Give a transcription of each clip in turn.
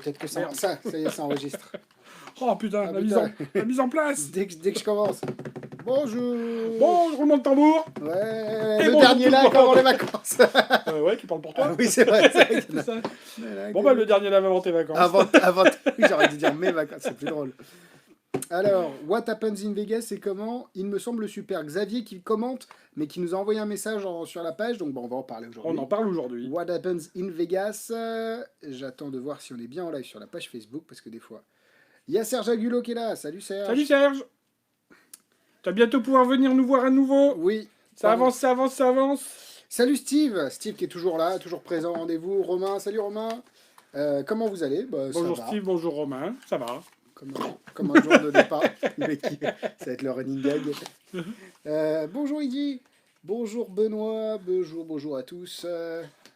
Peut-être que ça, Merde. ça y est, ça enregistre. Oh putain, Ah, la, putain. la mise en place. Dès que je commence. Bonjour. Bon, je remonte tambour. Ouais, Et le bonjour dernier tout le là, monde. avant les vacances. Ouais, qui parle pour toi. Ah oui, c'est vrai. C'est vrai qu'il y en C'est a. ça. Bon, bah, le dernier lave avant tes vacances. Avant, oui, j'aurais dû dire mes vacances, c'est plus drôle. Alors, What Happens in Vegas, c'est comment? Il me semble super. Xavier qui commente, mais qui nous a envoyé un message sur la page, donc bon, on va en parler aujourd'hui. On en parle aujourd'hui. What Happens in Vegas. J'attends de voir si on est bien en live sur la page Facebook, parce que des fois... Il y a Serge Agulot qui est là. Salut Serge. Salut Serge. Tu vas bientôt pouvoir venir nous voir à nouveau. Oui. Ça avance, ça avance, ça avance. Salut Steve. Steve qui est toujours là, toujours présent au rendez-vous. Romain, salut Romain. Comment vous allez? Bah, Bonjour ça va. Steve, bonjour Romain. Ça va. Comme un jour de départ. Mais ça va être le running gag. Bonjour Iggy. Bonjour Benoît. Bonjour à tous.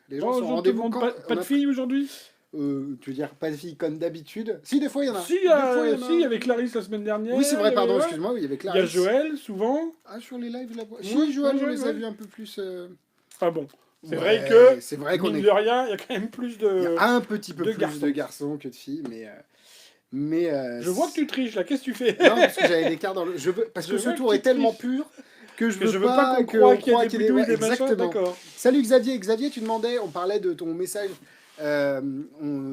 Les gens sont au Bonjour tout le rendez-vous monde. quand? Pas de filles aujourd'hui? Tu veux dire pas de filles comme d'habitude? Si, des fois il y en a. Si, Des fois, il y en a. si, avec Clarisse la semaine dernière. Oui, c'est vrai, il y pardon, avait- excuse-moi, oui, il y avait Il y a Clarisse. Joël, souvent. Ah, sur les lives, là Ouais, si, Joël, ouais, on les a ouais. vus un peu plus. Enfin bon, c'est Ouais, vrai que, c'est vrai qu'on mine est. de rien, il y a quand même plus Il y de... a un petit peu de plus garçons. de garçons que de filles, mais Je vois que tu triches, là. Qu'est-ce que tu fais? non, parce que j'avais l'écart dans le. Parce Je que ce vois que tour tu est tellement triches. pur que je Que veux, je veux pas qu'on croie qu'il y a des bidouilles, ouais, des machins, exactement. d'accord. Salut Xavier. Xavier, tu demandais, on parlait de ton message.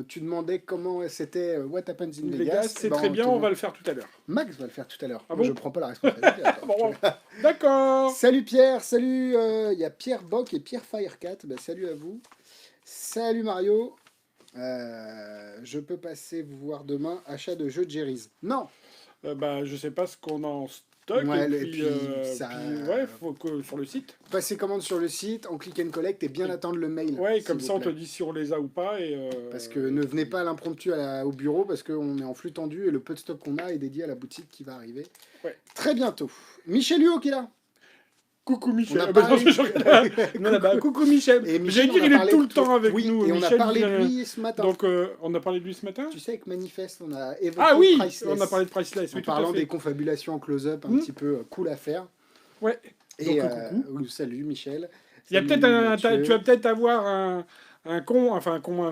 Tu demandais comment c'était What Happens in Les Vegas. gars, c'est Ben, très bien, te on va le faire tout à l'heure. Max va le faire tout à l'heure. Ah Moi, bon je prends pas la responsabilité. Attends, Bon, tu- bon. D'accord. Salut Pierre, salut, il y a Pierre Bock et Pierre Firecat, ben, salut à vous. Salut Mario, je peux passer vous voir demain, achat de jeux de Jerry's. Non, Bah, je sais pas ce qu'on a en stock, Ouais, et et puis, puis, ça- ouais, faut que sur le site. passez commande sur le site, en click and collect et bien attendre le mail. Ouais, s'il comme vous ça, on te plaît. dit si on les a ou pas, et... Parce que ne venez pas à l'impromptu au bureau parce qu'on est en flux tendu et le peu de stock qu'on a est dédié à la boutique qui va arriver Ouais. très bientôt. Michel Huot qui est là. Coucou Michel. On a Ah bah non, parlé- non, là-bas, coucou Michel. Et J'allais Michel, dire, on a il est parlé tout le de- temps avec oui, nous. et on a Michel, parlé il de vient- lui ce matin. Donc, on a parlé de lui ce matin. Tu sais, avec Manifest, on a évoqué Ah oui, Priceless. on a parlé de Priceless, En oui, tout à parlant fait. des confabulations en close-up un Hmm. petit peu cool à faire. Ouais. Et Donc, coucou. oui, salut Michel. Il y a Salut, peut-être Mathieu. tu vas peut-être avoir un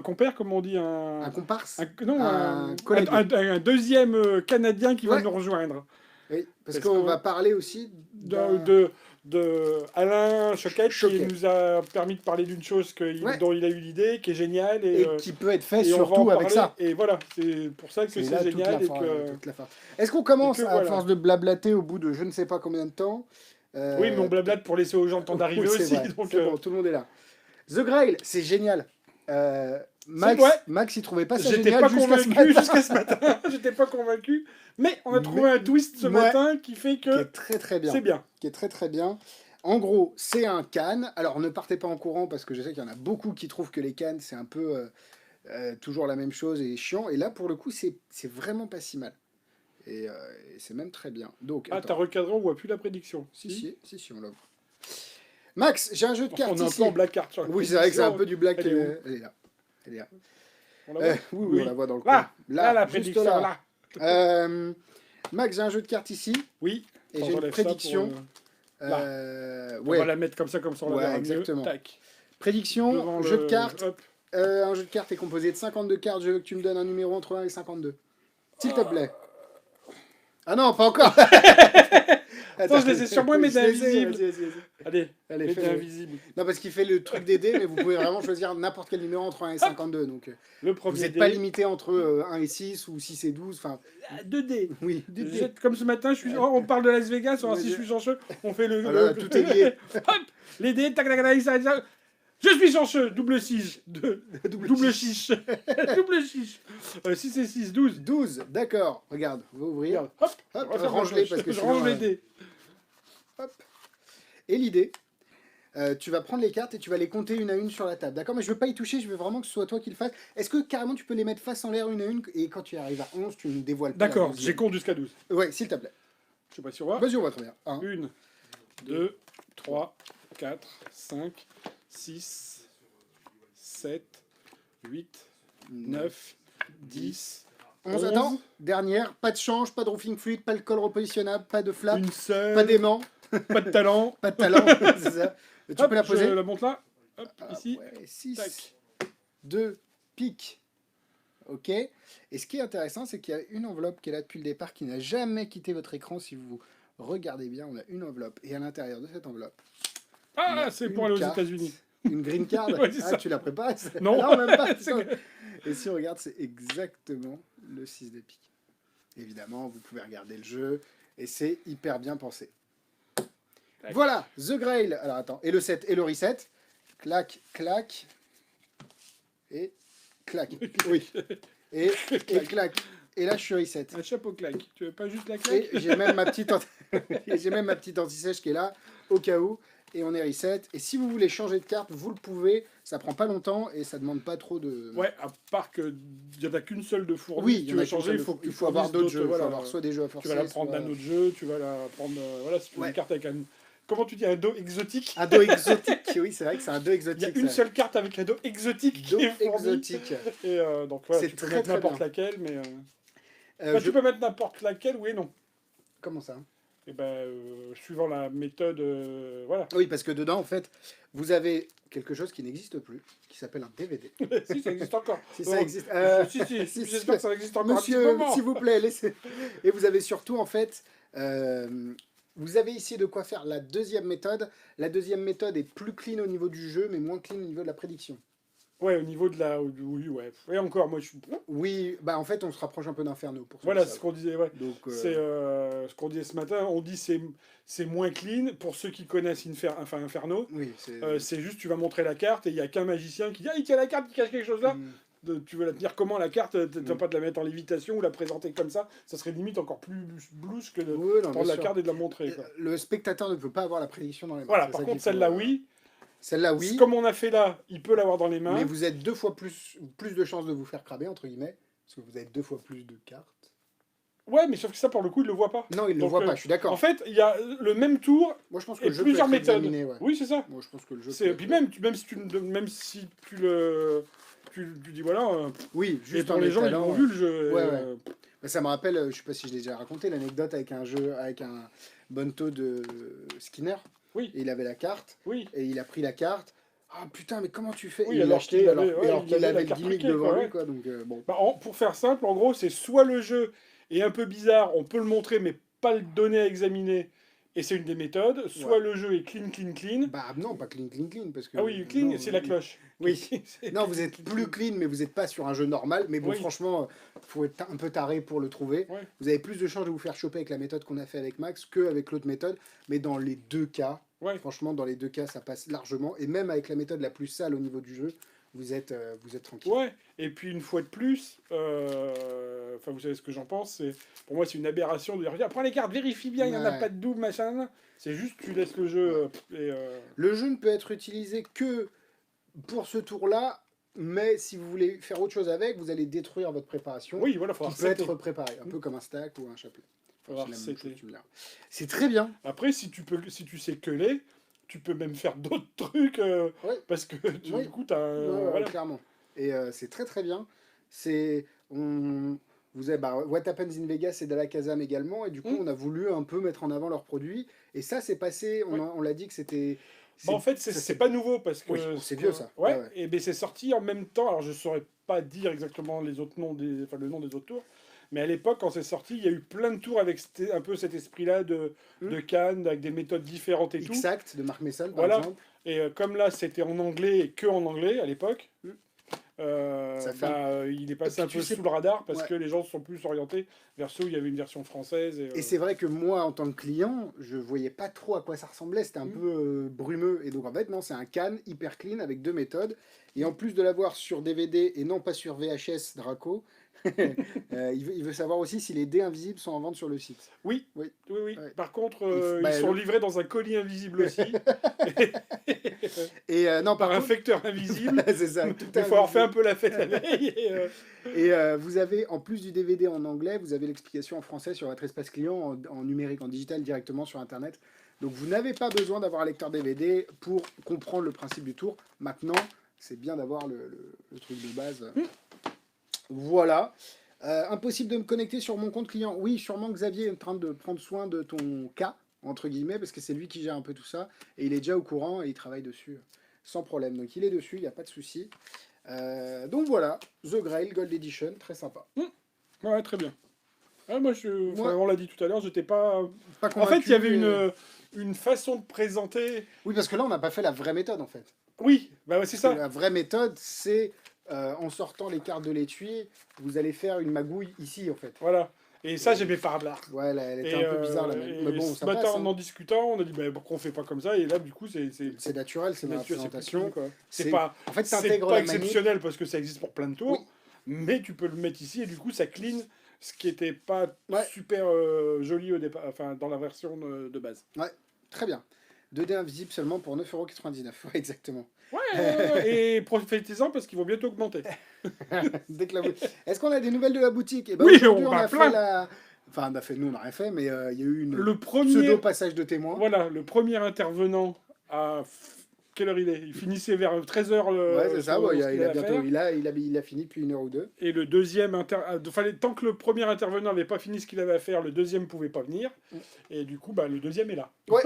compère, comme on dit, un comparse. non, un collègue. un deuxième Canadien qui va Ouais. nous rejoindre. Oui, parce Parce qu'on que- va parler aussi De Alain Choquette, qui Choquet. nous a permis de parler d'une chose Ouais. dont il a eu l'idée, qui est géniale. et qui peut être fait et on va en surtout avec parler. ça. Et voilà, c'est pour ça que c'est là toute génial. la Et for- que... toute la force. Est-ce qu'on commence et que à voilà. force de blablater au bout de je ne sais pas combien de temps Oui, mais on blablate pour laisser aux gens le temps d'arriver oui, c'est aussi. vrai, Donc, c'est bon, tout le monde est là. The Grail, c'est génial. Max, vrai. Max, il trouvait pas ça j'étais génial pas jusqu'à ce convaincu matin. jusqu'à ce matin. J'étais pas convaincu. Mais on a trouvé Mais- un twist ce ouais. matin qui fait Qui est que très très bien. c'est bien. Qui est très très bien. En gros, c'est un can. Alors ne partez pas en courant parce que je sais qu'il y en a beaucoup qui trouvent que les cannes c'est un peu toujours la même chose et chiant. Et là pour le coup c'est vraiment pas si mal. Et c'est même très bien. Donc Ah, attends. t'as recadré, on voit plus la prédiction. Si, on l'a vu. Max, j'ai un jeu de cartes On est un ici. peu en black card sur la Oui, c'est vrai que c'est un prédiction. peu du black. Elle est où Elle est là. Elle est là. On la voit Oui, on la voit dans le Là, coin. là, la juste prédiction, là. là. Max, j'ai un jeu de cartes ici. Oui. Et Attends, j'ai une j'enlève ça prédiction. pour, On Ouais. va la mettre comme ça on la Ouais, verra exactement. mieux. Tac. Prédiction, Devant jeu le- de cartes. Hop. Un jeu de cartes est composé de 52 cartes. Je veux que tu me donnes un numéro entre 1 et 52. S'il te plaît. Ah non, pas encore. Attends, je les ai sur moi, mais c'est invisible. Vas-y. Allez, Allez, mettez fais-le. invisible. Non, parce qu'il fait le truc des dés, mais vous pouvez vraiment choisir n'importe quel numéro entre 1 et 52. Donc, Le premier vous n'êtes dé. pas limité entre 1 et 6 ou 6 et 12. Enfin, 2 dés. oui. Je jette comme ce matin, on parle de Las Vegas, on va si je suis chanceux, on fait le... Voilà, tout est lié. Hop, les dés, tac, tac, tac, ça. Je suis chanceux, double 6, double 6, double 6, 6 et 6, 12. 12, d'accord. Regarde, on va ouvrir. Regarde, hop, Hop, on va faire range-les je- parce que je sinon, range les dés. Hop. Et l'idée, tu vas prendre les cartes et tu vas les compter une à une sur la table. D'accord? Mais je veux pas y toucher, je veux vraiment que ce soit toi qui le fasses. Est-ce que carrément tu peux les mettre face en l'air une à une et quand tu arrives à 11, tu me dévoiles pas la D'accord, deuxième. j'ai compte jusqu'à 12. Ouais, s'il te plaît. Je sais pas si on va. Vas-y, on va très bien. 1, 1, 2, 3, 4, 5, 6, 7, 8, 9, 10, 11. Attends, dernière, pas de change, pas de roofing fluide, pas de col repositionnable, pas de flap, une seule, pas d'aimant, pas de talent. pas de talent. C'est ça. Tu Hop, peux la poser? Je la monte là. Hop, Ah, ici. ouais, 6, Tac. 2, pique. OK. Et ce qui est intéressant, c'est qu'il y a une enveloppe qui est là depuis le départ, qui n'a jamais quitté votre écran. Si vous regardez bien, on a une enveloppe. Et à l'intérieur de cette enveloppe, on a Ah, c'est pour une aller aux carte, États-Unis. une green card. Ouais, c'est Ah, ça. tu l'as préparée? Non. Non, même pas. C'est Putain. que- Et si on regarde, c'est exactement le 6 de pique. Évidemment, vous pouvez regarder le jeu. Et c'est hyper bien pensé. Tac. Voilà, The Grail. Alors attends, et le 7 et le reset. Clac, clac. Et clac. Oui. Et clac. Et là, je suis reset. Un chapeau claque. Tu veux pas juste la claque? Et j'ai même ma petite j'ai même ma petite anti-sèche qui est là, au cas où. Et on est reset. Et si vous voulez changer de carte, vous le pouvez. Ça prend pas longtemps et ça demande pas trop de. Ouais, à part que il y en a qu'une seule de fournie. Oui, Si il y tu en a veux qu'une changer, seule il de- faut que il tu faut avoir fournisses d'autres jeux. Il voilà. faut avoir soit des jeux à Tu forcer. vas la prendre soit- d'un autre jeu, tu vas la prendre. Voilà, si tu veux Ouais. une carte avec un. Comment tu dis, un dos exotique? Un dos exotique. Oui, c'est vrai que c'est un dos Il y exotique. a une ça. seule carte avec un dos exotique Dos qui est fourni. exotique. Et donc voilà, C'est tu peux très, mettre très n'importe bien. laquelle, mais. Euh, je- Tu peux mettre n'importe laquelle, oui et non. Comment ça? Et suivant la méthode. Voilà. Oui, parce que dedans, en fait, vous avez quelque chose qui n'existe plus, qui s'appelle un DVD. Si, ça existe encore. Si ça Oh, existe. si, j'espère que ça existe encore un Monsieur, petit moment. s'il vous plaît, laissez. Et vous avez surtout, en fait, vous avez ici de quoi faire la deuxième méthode. La deuxième méthode est plus clean au niveau du jeu, mais moins clean au niveau de la prédiction. Ouais, au niveau de la. Oui, ouais. Et encore, moi je suis. Oui, bah en fait, on se rapproche un peu d'Inferno pour ceux Voilà qui ce savent. qu'on disait, ouais. Donc, C'est ce qu'on disait ce matin. On dit c'est moins clean. Pour ceux qui connaissent Inferno, oui, c'est. c'est juste tu vas montrer la carte et il n'y a qu'un magicien qui dit ah, il tient la carte, il cache quelque chose là. Tu veux la tenir comment la carte? Tu vas pas te la mettre en lévitation ou la présenter comme ça. Ça serait limite encore plus blouche que de Oui, non, prendre bien la sûr. carte et de la montrer. Quoi. Le spectateur ne peut pas avoir la prédiction dans les mains. Voilà, C'est par ça contre qu'il faut, celle-là oui. Celle-là, oui. Comme on a fait là, il peut l'avoir dans les mains. Mais vous êtes deux fois plus de chances de vous faire craber, entre guillemets, parce que vous avez deux fois plus de cartes. Ouais, mais sauf que ça pour le coup il le voit pas. Non, il ne le Donc, voit pas, je suis d'accord. En fait, il y a le même tour Moi, je pense que et le jeu plusieurs peut être méthodes. examiné, ouais. Oui, c'est ça. Moi, je pense que le jeu C'est peut puis être- même si tu le tu dis voilà Oui, et juste pour en les gens ils étalant, ont vu le jeu. Ouais, ouais. Bah, ça me rappelle, je sais pas si je l'ai déjà raconté, l'anecdote avec un jeu, avec un Bonto de Skinner. Oui. Et il avait la carte, Oui. et il a pris la carte. Ah putain, mais comment tu fais? Oui, Et il l'a alors acheté qu'il alors, avait- ouais, alors il qu'il avait la avait le carte gimmick truquée, devant quoi, lui, ouais. quoi. Donc, bon. Pour faire simple, en gros, c'est soit le jeu est un peu bizarre, on peut le montrer mais pas le donner à examiner et c'est une des méthodes, soit Ouais. le jeu est clean clean clean. Bah non, pas clean, clean, clean, parce que... Ah oui, clean, non, c'est la cloche. Oui. C'est- Non, vous êtes plus clean, mais vous n'êtes pas sur un jeu normal. Mais bon, Oui. franchement, faut être un peu taré pour le trouver. Ouais. Vous avez plus de chances de vous faire choper avec la méthode qu'on a fait avec Max qu'avec l'autre méthode. Mais dans les deux cas, Ouais. franchement, dans les deux cas, ça passe largement. Et même avec la méthode la plus sale au niveau du jeu, vous êtes tranquille. Ouais, et puis une fois de plus, enfin vous savez ce que j'en pense, pour moi c'est une aberration de dire viens, prends les cartes, vérifie bien, il n'y en a Ouais. pas de double, machin. C'est juste tu laisses le jeu Le jeu ne peut être utilisé que pour ce tour-là. Mais si vous voulez faire autre chose avec, vous allez détruire votre préparation. Oui, voilà, Qui faudra peut resetter. être préparé, un peu comme un stack ou un chapelet. Faudra C'est la même resetter. chose, tu me diras. C'est très bien. Après, si tu sais queuler, tu peux même faire d'autres trucs Ouais. parce que Oui. du coup t'as Ouais, voilà. clairement. Et c'est très très bien. Vous avez What Happens in Vegas et Dalla Kazam également. Et du coup, Mm. on a voulu un peu mettre en avant leurs produits. Et ça, c'est passé. Ouais. On l'a dit que c'était. En fait, c'est pas nouveau parce que Oui, c'est vieux, ça. Ouais, Ouais, ouais. et ben c'est sorti en même temps. Alors je saurais pas dire exactement les autres noms le nom des autres tours, mais à l'époque quand c'est sorti, il y a eu plein de tours avec un peu cet esprit-là de Cannes avec des méthodes différentes et tout. Exact, de Marc Messal, par Voilà. exemple. Et comme là c'était en anglais et que en anglais à l'époque, Mm. Ça fait il est passé Et un puis peu tu sais- sous le radar parce Ouais. que les gens se sont plus orientés vers ceux où il y avait une version française. Et c'est vrai que moi, en tant que client, je voyais pas trop à quoi ça ressemblait. C'était un Mm. peu brumeux. Et donc, en fait, non, c'est un can hyper clean avec deux méthodes. Et en plus de l'avoir sur DVD et non pas sur VHS Draco, il veut savoir aussi si les dés invisibles sont en vente sur le site. Oui, Oui. oui, oui. Ouais. Par contre, Bah, ils sont le- livrés dans un colis invisible aussi, Et non, par un contre, facteur invisible. c'est ça. tout Il faut avoir fait un invisible. peu la fête la veille. Et vous avez, en plus du DVD en anglais, vous avez l'explication en français sur votre espace client en numérique, en digital directement sur Internet. Donc vous n'avez pas besoin d'avoir un lecteur DVD pour comprendre le principe du tour. Maintenant, c'est bien d'avoir le truc de base. Voilà. Impossible de me connecter sur mon compte client. Oui, sûrement Xavier est en train de prendre soin de ton cas, entre guillemets, parce que c'est lui qui gère un peu tout ça. Et il est déjà au courant et il travaille dessus sans problème. Donc il est dessus, il n'y a pas de souci. Donc voilà, The Grail Gold Edition, très sympa. Ouais, très bien. Ah, moi, Moi, on l'a dit tout à l'heure, j'étais pas. pas En fait, il y avait convaincu. une façon de présenter. Oui, parce que là, on n'a pas fait la vraie méthode, en fait. Oui, bah ouais, c'est Parce que ça. la vraie méthode, c'est en sortant les cartes de l'étui, vous allez faire une magouille ici, en fait. Voilà. Et ça, j'aimais pas Blard. Ouais, elle était Et, un peu bizarre, la même. Mais bon, ce ça matin, passe, en hein. en discutant, on a dit bah, pourquoi on fait pas comme ça. Et là, du coup, C'est naturel, c'est dans la nature, c'est plus présentation. clean, quoi. En fait, C'est t'intègres pas la manip. exceptionnel parce que ça existe pour plein de Oui, tours, mais tu peux le mettre ici et du coup, ça clean ce qui était pas ouais, super joli au départ, enfin dans la version de base. ouais, très bien. 2D invisible seulement pour 9,99 €. Ouais, exactement. Ouais, ouais, ouais, et profitez-en parce qu'ils vont bientôt augmenter. Dès que la Est-ce qu'on a des nouvelles de la boutique? Et ben Oui, aujourd'hui, on on va a fait plein. la. Enfin, on a fait, nous, on n'a rien fait, mais il y a eu une Le pseudo premier, passage de témoin. voilà, le premier intervenant à quelle heure il est? Il finissait vers 13h Ouais, c'est ça. Ouais, ce qu'il il a avait à bientôt, faire. il a fini depuis 1 h ou 2. Et le deuxième fallait tant que le premier intervenant n'avait pas fini ce qu'il avait à faire, le deuxième pouvait pas venir. Et du coup, bah, le deuxième est là. Ouais.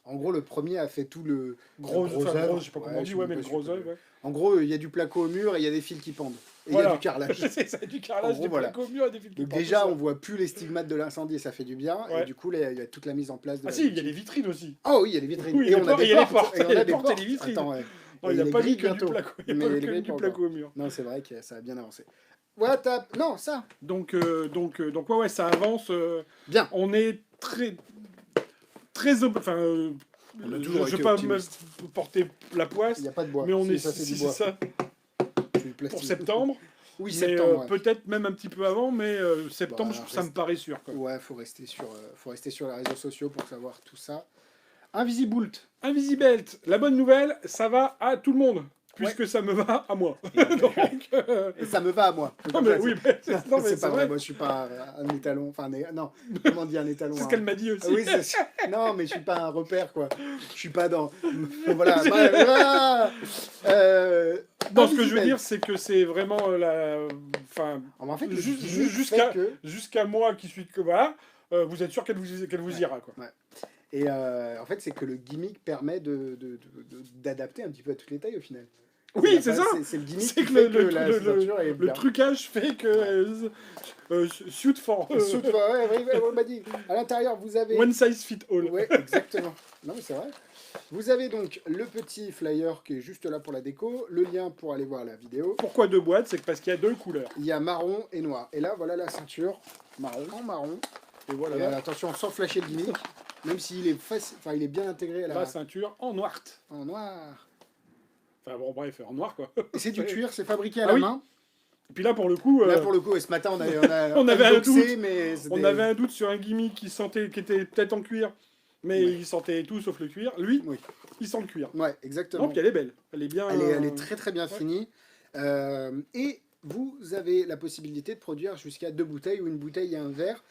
En gros, le premier a fait tout le Gros, gros enfin, œuvre. gros, je sais pas comment on Ouais, dit, je sais ouais, même mais pas le si gros je peux œuvre, le- ouais. En gros, il y a du placo au mur et il y a des fils qui pendent. Et il y a Voilà. du carrelage. C'est ça, du En carrelage, gros, des voilà. plaques au mur et des fils qui Donc partent, déjà, c'est on ça. voit plus les stigmates de l'incendie et ça fait du bien. Ouais. Et du coup, là, il y a toute la mise en place de Ah la si, il y a boutique. les vitrines aussi. Oh oui, il y a les vitrines. Oui, Et on a il y a les des portes. portes. Et Il on y a a les des portes et portes. les vitrines. Attends, ouais. Non, Et il n'a les pas grilles dit que du bientôt. placo. Il n'y a Mais pas les que grilles du pas placo encore. au mur. Non, c'est vrai que ça a bien avancé. Voilà, Non, ça. Donc ouais, ça avance. Bien. On est très enfin, On a je toujours ne vais été pas optimiste. me porter la Il poisse, n'y a pas de bois. mais on Si, est ça, c'est du si bois. c'est ça C'est du pour plastique. septembre. Oui, Mais septembre, ouais. peut-être même un petit peu avant, mais septembre, Bah, ça me paraît sûr. Quoi. Ouais, faut rester sur les réseaux sociaux pour savoir tout ça. Invisibolt. Invisibelt, la bonne nouvelle, ça va à tout le monde, puisque ça me va à moi. Donc, Et ça me va à moi. non Comme mais ça, oui, mais non, mais c'est pas c'est vrai. vrai. Moi, je suis pas un étalon. Enfin, non. Comment on dit un étalon? C'est ce Hein. qu'elle m'a dit aussi. Ah oui, non, mais je suis pas un repère, quoi. Je suis pas dans. Voilà. Voilà. Non, ce que je veux Invisible. dire, c'est que c'est vraiment la. Enfin, En fait, le Ju- gimmick jusqu'à- fait que. jusqu'à moi qui suis que voilà, vous êtes sûr qu'elle vous ira quoi. Ouais. Et en fait, c'est que le gimmick permet d'adapter un petit peu à toutes les tailles au final. Oui, c'est ça. C'est le gimmick C'est qui que fait que la ceinture est le bien. trucage fait que suit for Soude, ouais, on m'a dit. À l'intérieur, vous avez. one size fit all. Ouais, exactement. Non, mais c'est vrai. Vous avez donc le petit flyer qui est juste là pour la déco, le lien pour aller voir la vidéo. Pourquoi deux boîtes? C'est parce qu'il y a deux couleurs. Il y a marron et noir. Et là, voilà la ceinture marron en marron. Et voilà Et attention, sans flasher le gimmick, même s'il est il est bien intégré à la ceinture en noir. en noir. Enfin bon, bref, en noir quoi. Et c'est du cuir, c'est fabriqué à Ah la oui. main. Et puis là pour le coup, Là, pour le coup, et ce matin, on On avait un unboxé, doute. mais on avait un doute sur un gimmick qui était peut-être en cuir, mais Ouais. il sentait tout sauf le cuir. Lui, Oui. il sent le cuir. Ouais, exactement. Donc elle est belle. Elle est bien. Elle est très très bien ouais. finie. Et vous avez la possibilité de produire jusqu'à 2 bouteilles ou une bouteille et un verre.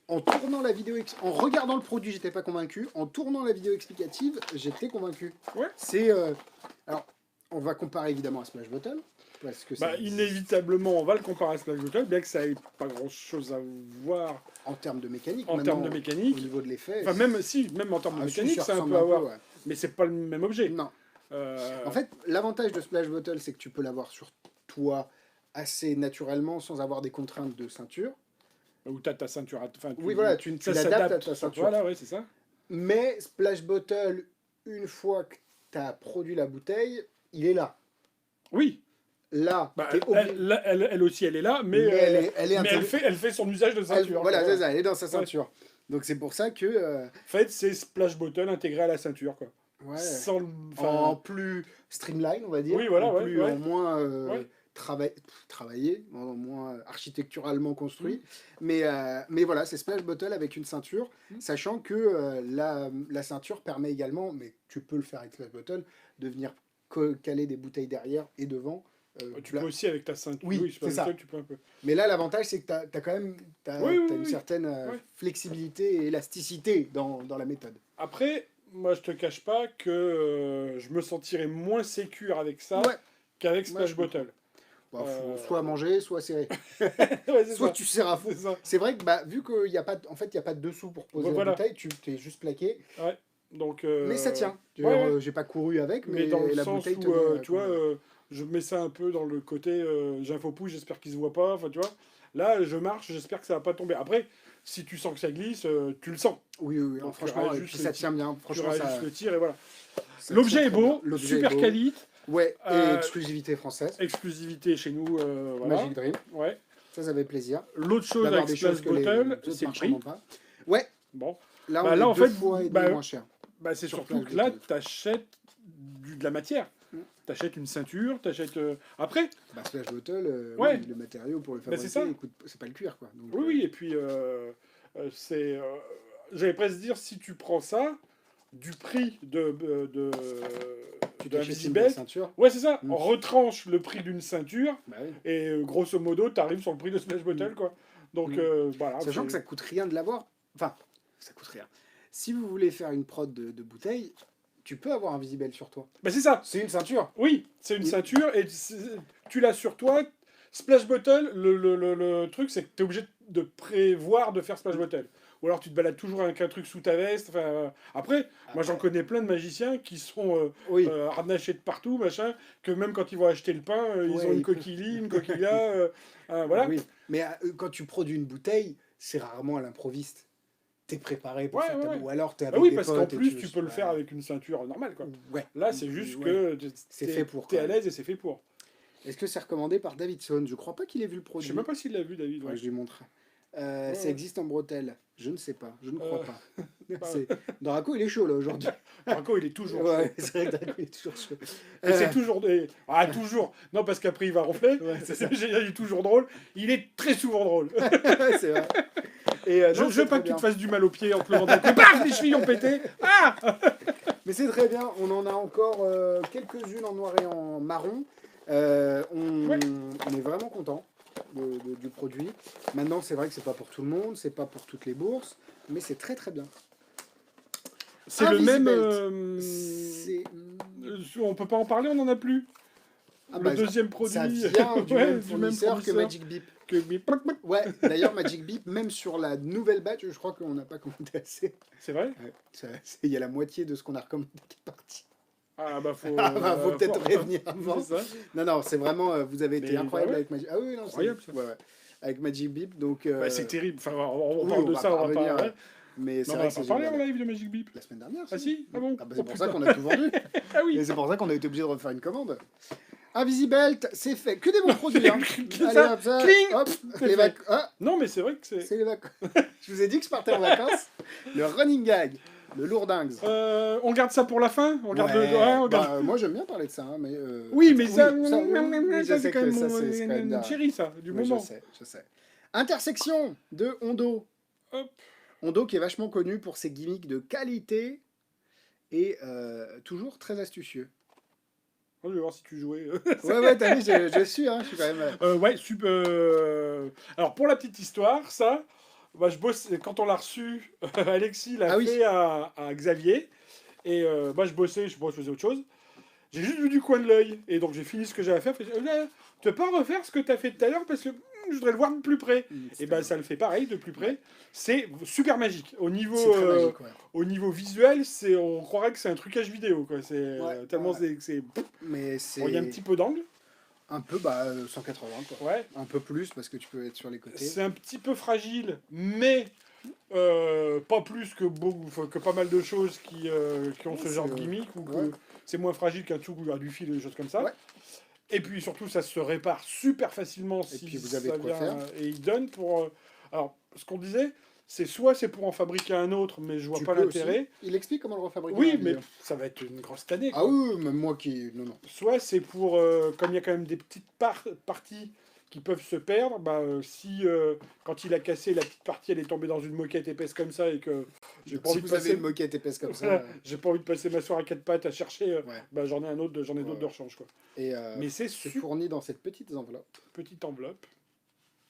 En tournant la vidéo, en regardant le produit, j'étais pas convaincu. En tournant la vidéo explicative, j'étais convaincu. Ouais. C'est alors, on va comparer évidemment à Splash Bottle parce que Bah, c'est inévitablement, on va le comparer à Splash Bottle, bien que ça ait pas grand chose à voir en termes de mécanique. en termes de Au mécanique. niveau de l'effet. Enfin, même en termes de Ah, si, mécanique, ça c'est un ressemble peu à voir. ouais. Mais c'est pas le même objet. Non. Euh, En fait, l'avantage de Splash Bottle, c'est que tu peux l'avoir sur toi assez naturellement sans avoir des contraintes de ceinture. Où t'as ta ceinture. Enfin, Oui, voilà, tu ça l'adaptes à s'adapte. ta ceinture. Voilà, ouais, c'est ça. Mais Splash Bottle, une fois que tu as produit la bouteille, il est là. Oui. Là, Bah, t'es obligé. elle aussi, elle est là, mais, Mais elle est mais intégrée. elle fait son usage de ceinture. Voilà, quoi. c'est ça, elle est dans sa ceinture. Donc c'est pour ça que. En fait, c'est Splash Bottle intégré à la ceinture, quoi. Ouais, Sans le- en enfin, plus streamline, on va dire. Oui, voilà, en, ouais, plus, ouais. en moins Ouais. travaillé, en moins architecturalement construit. Mm. Mais voilà, c'est Splash Bottle avec une ceinture, Mm. sachant que la ceinture permet également, mais tu peux le faire avec Splash Bottle, de venir caler des bouteilles derrière et devant. Tu peux aussi avec ta ceinture. Oui, Splash c'est ça. Bottle, tu peux un peu. Mais là, l'avantage, c'est que tu as quand même Oui, oui, une oui. certaine Ouais. flexibilité et élasticité dans la méthode. Après, moi, je te cache pas que je me sentirais moins sécure avec ça Ouais. qu'avec Ouais, Splash je comprends. Bottle. Bon, faut soit manger, soit serrer. Ouais, c'est Soit ça. tu serres à fond. C'est ça. C'est vrai que bah, vu qu'il n'y a pas, en fait, il y a pas de dessous pour poser Voilà. la bouteille, tu t'es juste plaqué. Ouais. Donc, Mais ça tient. ouais, ouais. J'ai pas couru avec, mais, Mais dans le la sens bouteille où, tenait, tu vois, comme- je mets ça un peu dans le côté j'ai un faux pouce, j'espère qu'il se voit pas, enfin tu vois. Là, je marche, j'espère que ça va pas tomber. Après, si tu sens que ça glisse, tu le sens. Oui, oui, oui. Donc Franchement, et puis ça tient bien. tu Franchement, réajustes le tir et voilà. ça tient L'objet est très bien. beau, L'objet est super beau. quali, Ouais, et euh, exclusivité française. exclusivité chez nous, voilà. Magic Dream. Ouais. Ça fait plaisir. L'autre chose D'avoir avec des Splash choses que les Bottle, autres c'est le marchands n'ont prix. pas. Ouais, Bon. là, on Bah est là, en deux fait, fois et demi moins cher. c'est Sur surtout Splash que là, Bottle. tu achètes de la matière. Mm. Tu achètes une ceinture, tu achètes. Après, Bah, Splash Bottle, ouais, oui, le matériau pour le bah c'est ça. fabriquer, écoute, c'est pas le cuir, quoi. Donc, Oui, oui, et puis, c'est. J'allais presque dire, si tu prends ça, du prix tu d'un t'achètes une belle Visibelt, ceinture. ouais, c'est ça, Mm. on retranche le prix d'une ceinture, Bah oui. et grosso modo, tu arrives sur le prix de Splash Bottle, Mm. quoi. Donc, Mm. voilà. Sachant que ça coûte rien de l'avoir. Enfin, ça coûte rien. Si vous voulez faire une prod de bouteille, tu peux avoir un Visibel sur toi. Bah, c'est ça. C'est une ceinture. Oui, c'est une Oui. ceinture et tu l'as sur toi. Splash Bottle, le truc, c'est que tu es obligé de prévoir de faire Splash Bottle. Ou alors tu te balades toujours avec un truc sous ta veste. Enfin, après, moi j'en connais plein de magiciens qui sont Oui. harnachés de partout, machin, que même quand ils vont acheter le pain, ils Ouais, ont une ils peuvent. coquille là, une coquille là. Voilà. Oui. Mais quand tu produis une bouteille, c'est rarement à l'improviste. T'es préparé pour Ouais, faire ouais, ta ouais. ou alors t'es Bah avec oui, des parce qu'en potes et plus, tu peux le ouais. faire avec une ceinture normale, quoi. Ouais. Là, c'est juste Ouais. que C'est fait pour, t'es quoi. à l'aise et c'est fait pour. Est-ce que c'est recommandé par Davidson? Je crois pas qu'il ait vu le Je sais produit. même pas s'il l'a vu, David. Ouais, Ouais. je lui montrerai. Ouais, Ça ouais. existe en bretelle. Je ne sais pas. Je ne crois Euh, pas. bah, Draco, il est chaud là aujourd'hui. Marco, il est toujours chaud. Ouais, c'est vrai que Draco, il est toujours chaud. Et c'est toujours des. Ah, toujours. Non, parce qu'après, il va ronfler. Ouais, c'est ça. Il est toujours drôle. Il est très souvent drôle. C'est vrai. Et Je non, veux c'est pas très que tu bien. te fasses du mal au pied en te levant d'un coup. Paf, les chevilles ont pété. Ah. Mais c'est très bien. On en a encore quelques-unes en noir et en marron. Ouais. On est vraiment content du produit. Maintenant, c'est vrai que c'est pas pour tout le monde, c'est pas pour toutes les bourses, mais c'est très très bien. C'est le même. C'est On peut pas en parler, on en a plus. ah Le bah, deuxième ça produit. vient du Ouais, même fournisseur que Magic Beep. Ouais, d'ailleurs Magic Beep, même sur la nouvelle batch, je crois qu'on n'a pas commandé assez. C'est vrai. Ouais, il y a la moitié de ce qu'on a recommandé qui est parti. Ah bah faut. Ah bah, faut peut-être prévenir avant. C'est ça. Non, non, c'est vraiment, vous avez été Mais, incroyable bah ouais. avec Magic. Ah oui, non, c'est Incroyable, ça. ouais, ouais. Avec Magic Beep, donc. Bah, c'est terrible. Enfin, on Oui, parle on de va ça, pas on va revenir, pas. Ouais. mais Mais c'est on vrai va que pas c'est parler en génial. live de Magic Beep. La semaine dernière, Ah si. Ah bon. Ah bah, Oh, c'est pour ça putain. qu'on a tout vendu. Ah oui. Et c'est pour ça qu'on a été obligé de refaire une commande. Invisibelt, c'est fait. Que des bons produits. Hein. Ça, Allez, hop, ça. cling, Hop, c'est les fait. Ah, Non, mais c'est vrai que c'est. c'est les vacances. Je vous ai dit que je partais en vacances. Le running gag, le lourdingue. On garde ça pour la fin. On garde Ouais, le. Ouais, on garde. bah, moi j'aime bien parler de ça, hein, mais. Oui, mais ça, oui, je ça sais c'est quand que même ça, c'est quand même une chérie, ça, du Oui, moment. je sais. Intersection de Hondo. Hop. Hondo qui est vachement connu pour ses gimmicks de qualité et toujours très astucieux. Je vais voir si tu jouais. Ouais, t'as vu, je suis, hein, je suis quand même. Ouais, super. Alors, pour la petite histoire, ça, bah, je bosse. Quand on l'a reçu, Alexis l'a Ah oui. fait à Xavier. Et bah, je bossais, je faisais autre chose. J'ai juste vu du coin de l'œil. Et donc, j'ai fini ce que j'avais à faire. Tu peux pas refaire ce que tu as fait tout à l'heure parce que je voudrais le voir de plus près. Et ben, ça le fait pareil, de plus près. C'est super magique. Au niveau, C'est très magique, ouais. au niveau visuel, on croirait que c'est un trucage vidéo. Quoi. C'est tellement ouais. c'est. Mais c'est. Bon, il y a un petit peu d'angle. Un peu, 180, quoi. Ouais. Un peu plus parce que tu peux être sur les côtés. C'est un petit peu fragile, mais pas plus que pas mal de choses qui ont ce genre de gimmick, ou que c'est moins fragile qu'un tube ou du fil, des choses comme ça. Ouais. Et puis surtout, ça se répare super facilement Et si puis vous avez ça de quoi vient, faire. et il donne pour. Alors, ce qu'on disait, c'est pour en fabriquer un autre, mais je vois Tu pas peux l'intérêt. aussi. Il explique comment le refabriquer. Oui, dans la mais vidéo. ça va être une grosse tannée. Ah Quoi. oui, même moi qui. Non, non. Soit c'est pour, comme il y a quand même des petites parties qui peuvent se perdre, bah, si quand il a cassé la petite partie, elle est tombée dans une moquette épaisse comme ça et que j'ai pas Si envie de vous avez passer, une moquette épaisse comme voilà, ça. j'ai pas envie de passer ma soirée à quatre pattes à chercher, Ouais. bah, j'en ai d'autres Ouais. de rechange quoi. Et Mais c'est c'est super fourni dans cette petite enveloppe. petite enveloppe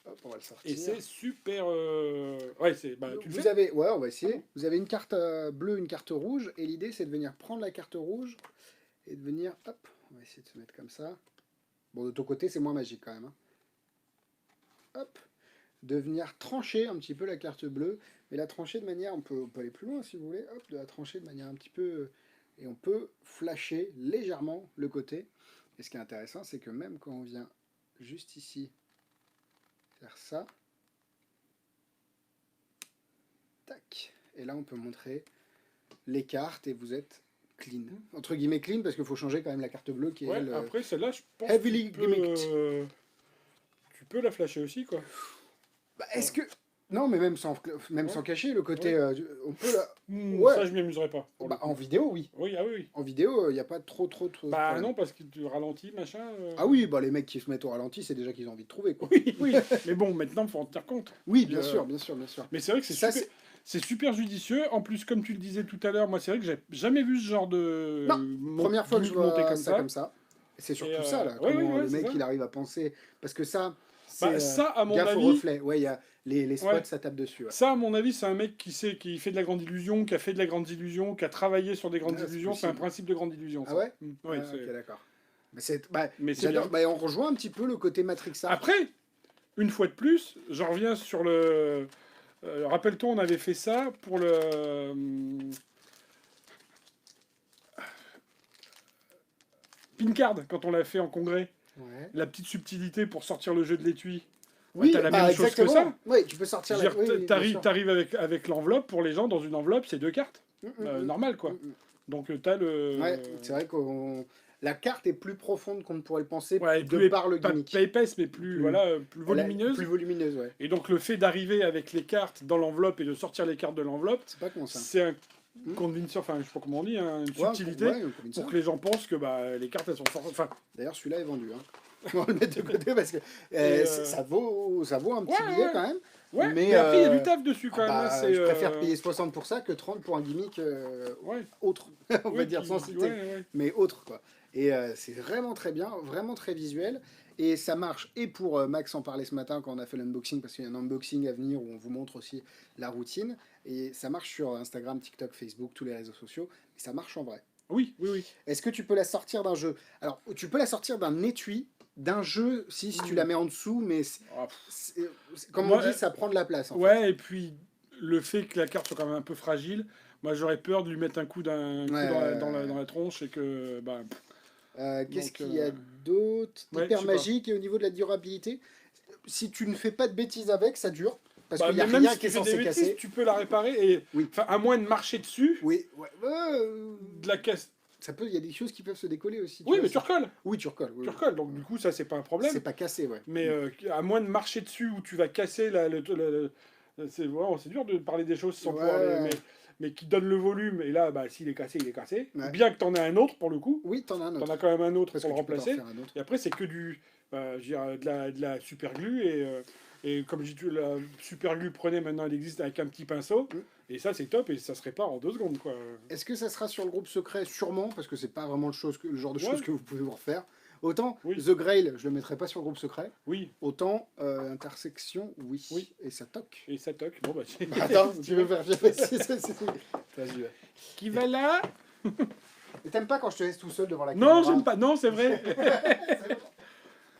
Hop, on va le sortir. et c'est super. Ouais, c'est bah tu le Vous fais. avez, ouais, on va essayer. Vous avez une carte bleue, une carte rouge, et l'idée c'est de venir prendre la carte rouge et de venir, hop, on va essayer de se mettre comme ça. Bon, de ton côté c'est moins magique quand même. Hein. Hop, de venir trancher un petit peu la carte bleue, mais la trancher de manière, on peut aller plus loin si vous voulez. Hop, de la trancher de manière un petit peu, et on peut flasher légèrement le côté Et ce qui est intéressant, c'est que même quand on vient juste ici faire ça, tac, et là on peut montrer les cartes et vous êtes clean. Entre guillemets clean parce qu'il faut changer quand même la carte bleue qui est Ouais, elle, après, celle-là, je pense heavily que tu peux la flasher aussi, quoi. Bah, est-ce que... Non, mais même sans cacher, le côté... on peut la... Ouais. Ça, je m'y amuserais pas. pour le Bah, coup. en vidéo, oui. Oui, ah oui, oui. En vidéo, il n'y a pas trop Bah problème. non, parce que tu ralentis, machin. Ah oui, bah les mecs qui se mettent au ralenti, c'est déjà qu'ils ont envie de trouver, quoi. Oui, oui. Mais bon, maintenant, il faut en tenir compte. Oui, bien Euh, sûr, bien sûr, bien sûr. Mais c'est vrai que c'est Ça, super... C'est super judicieux. En plus, comme tu le disais tout à l'heure, moi, c'est vrai que j'ai jamais vu ce genre de... Non, première fois que je gimmick monté vois ça comme ça. C'est surtout Et, ça, là. ouais, Comment ouais, le c'est mec, ça. il arrive à penser... Parce que ça, Bah, c'est ça, à mon gaffe au avis... reflet. Ouais, il y a les spots, Ouais. ça tape dessus. Ouais. Ça, à mon avis, c'est un mec qui sait, qui fait de la grande illusion, qui a fait de la grande illusion, qui a travaillé sur des grandes Ah, c'est illusions. C'est un possible. principe de grande illusion. Ah ça. ouais Ouais, Ah, c'est- ok, d'accord. Mais c'est j'adore. bien. Bah, on rejoint un petit peu le côté Matrixar. Après, une fois de plus, j'en reviens sur le... rappelle-toi, on avait fait ça pour le... Pincard, quand on l'a fait en congrès. Ouais. La petite subtilité pour sortir le jeu de l'étui. Oui, t'as la bah, même chose que exactement. ça. Oui, tu peux sortir la... Je veux dire, oui, bien sûr. t'arrives avec l'enveloppe, pour les gens, dans une enveloppe, c'est 2 cartes. Normal, quoi. Mm. Donc t'as le... Ouais, c'est vrai que la carte est plus profonde qu'on ne pourrait le penser Ouais, de par le pas, gimmick. pas épaisse, mais plus, Plus- voilà, plus Elle est volumineuse. Plus volumineuse, ouais. Et donc le fait d'arriver avec les cartes dans l'enveloppe et de sortir les cartes de l'enveloppe, C'est pas con ça. c'est un conviction, enfin je sais pas comment on dit, hein, une Ouais, subtilité ouais, on combine ça. pour que les gens pensent que bah, les cartes elles sont fortes. Enfin, D'ailleurs, celui-là est vendu. Hein. On va le mettre de côté parce que Et, ça vaut un petit ouais, billet ouais. quand même. ouais, Mais, mais après il y a du taf dessus quand même. Bah, Là, c'est, je préfère payer 60 pour ça que 30 pour un gimmick ouais, autre, on va ouais, dire, qui- sans citer, ouais, ouais. mais autre quoi. Et c'est vraiment très bien, vraiment très visuel. Et ça marche, et pour Max en parlait ce matin quand on a fait l'unboxing, parce qu'il y a un unboxing à venir où on vous montre aussi la routine. Et ça marche sur Instagram, TikTok, Facebook, tous les réseaux sociaux. Et ça marche en vrai. Oui, oui, oui. Est-ce que tu peux la sortir d'un jeu? Alors, tu peux la sortir d'un étui, d'un jeu, si tu la mets en dessous, mais Ah, comme Moi, on dit, ça prend de la place. En fait. ouais, et puis le fait que la carte soit quand même un peu fragile, moi j'aurais peur de lui mettre un coup, Ouais, dans la tronche et que. Bah, Qu'est-ce Donc, qu'il y a d'autre ouais, Hyper je sais pas. magique et au niveau de la durabilité, si tu ne fais pas de bêtises avec, ça dure. Parce bah, qu'il n'y a mais même rien si qui tu est fais des censé bêtises, casser. tu peux la réparer et. Oui. Enfin, à moins de marcher dessus, Oui, ouais, de la casse. ça peut. Il y a des choses qui peuvent se décoller aussi. Oui, vois, mais tu ça. recolles. Oui, tu recolles. Oui, Tu oui. recolles. Donc du coup, ça c'est pas un problème. C'est pas cassé, ouais. Mais à moins de marcher dessus où tu vas casser c'est vraiment, c'est dur de parler des choses sans Ouais. pouvoir mais qui donne le volume. Et là, bah, s'il est cassé, il est cassé. Ouais. Bien que t'en aies un autre pour le coup. Oui, t'en as un T'en autre. as quand même un autre Parce pour que le tu peux t'en remplacer. faire un autre. Et après, c'est que je veux dire, de la super glue. Et comme je dis, la super glue, prenez maintenant, elle existe avec un petit pinceau. Et ça, c'est top. Et ça se répare en 2 secondes, quoi. Est-ce que ça sera sur le groupe secret? Sûrement, parce que c'est pas vraiment le genre de Ouais. choses que vous pouvez vous refaire. Autant Oui. The Grail, je le mettrai pas sur le groupe secret. Oui, Autant Intersection, oui. Oui. Et ça toque. et ça toque. Bon, bah, Bah, attends, tu veux faire Vas-y, ouais. Qui va là? Et t'aimes pas quand je te laisse tout seul devant la caméra? Non, j'aime pas. Non, c'est vrai.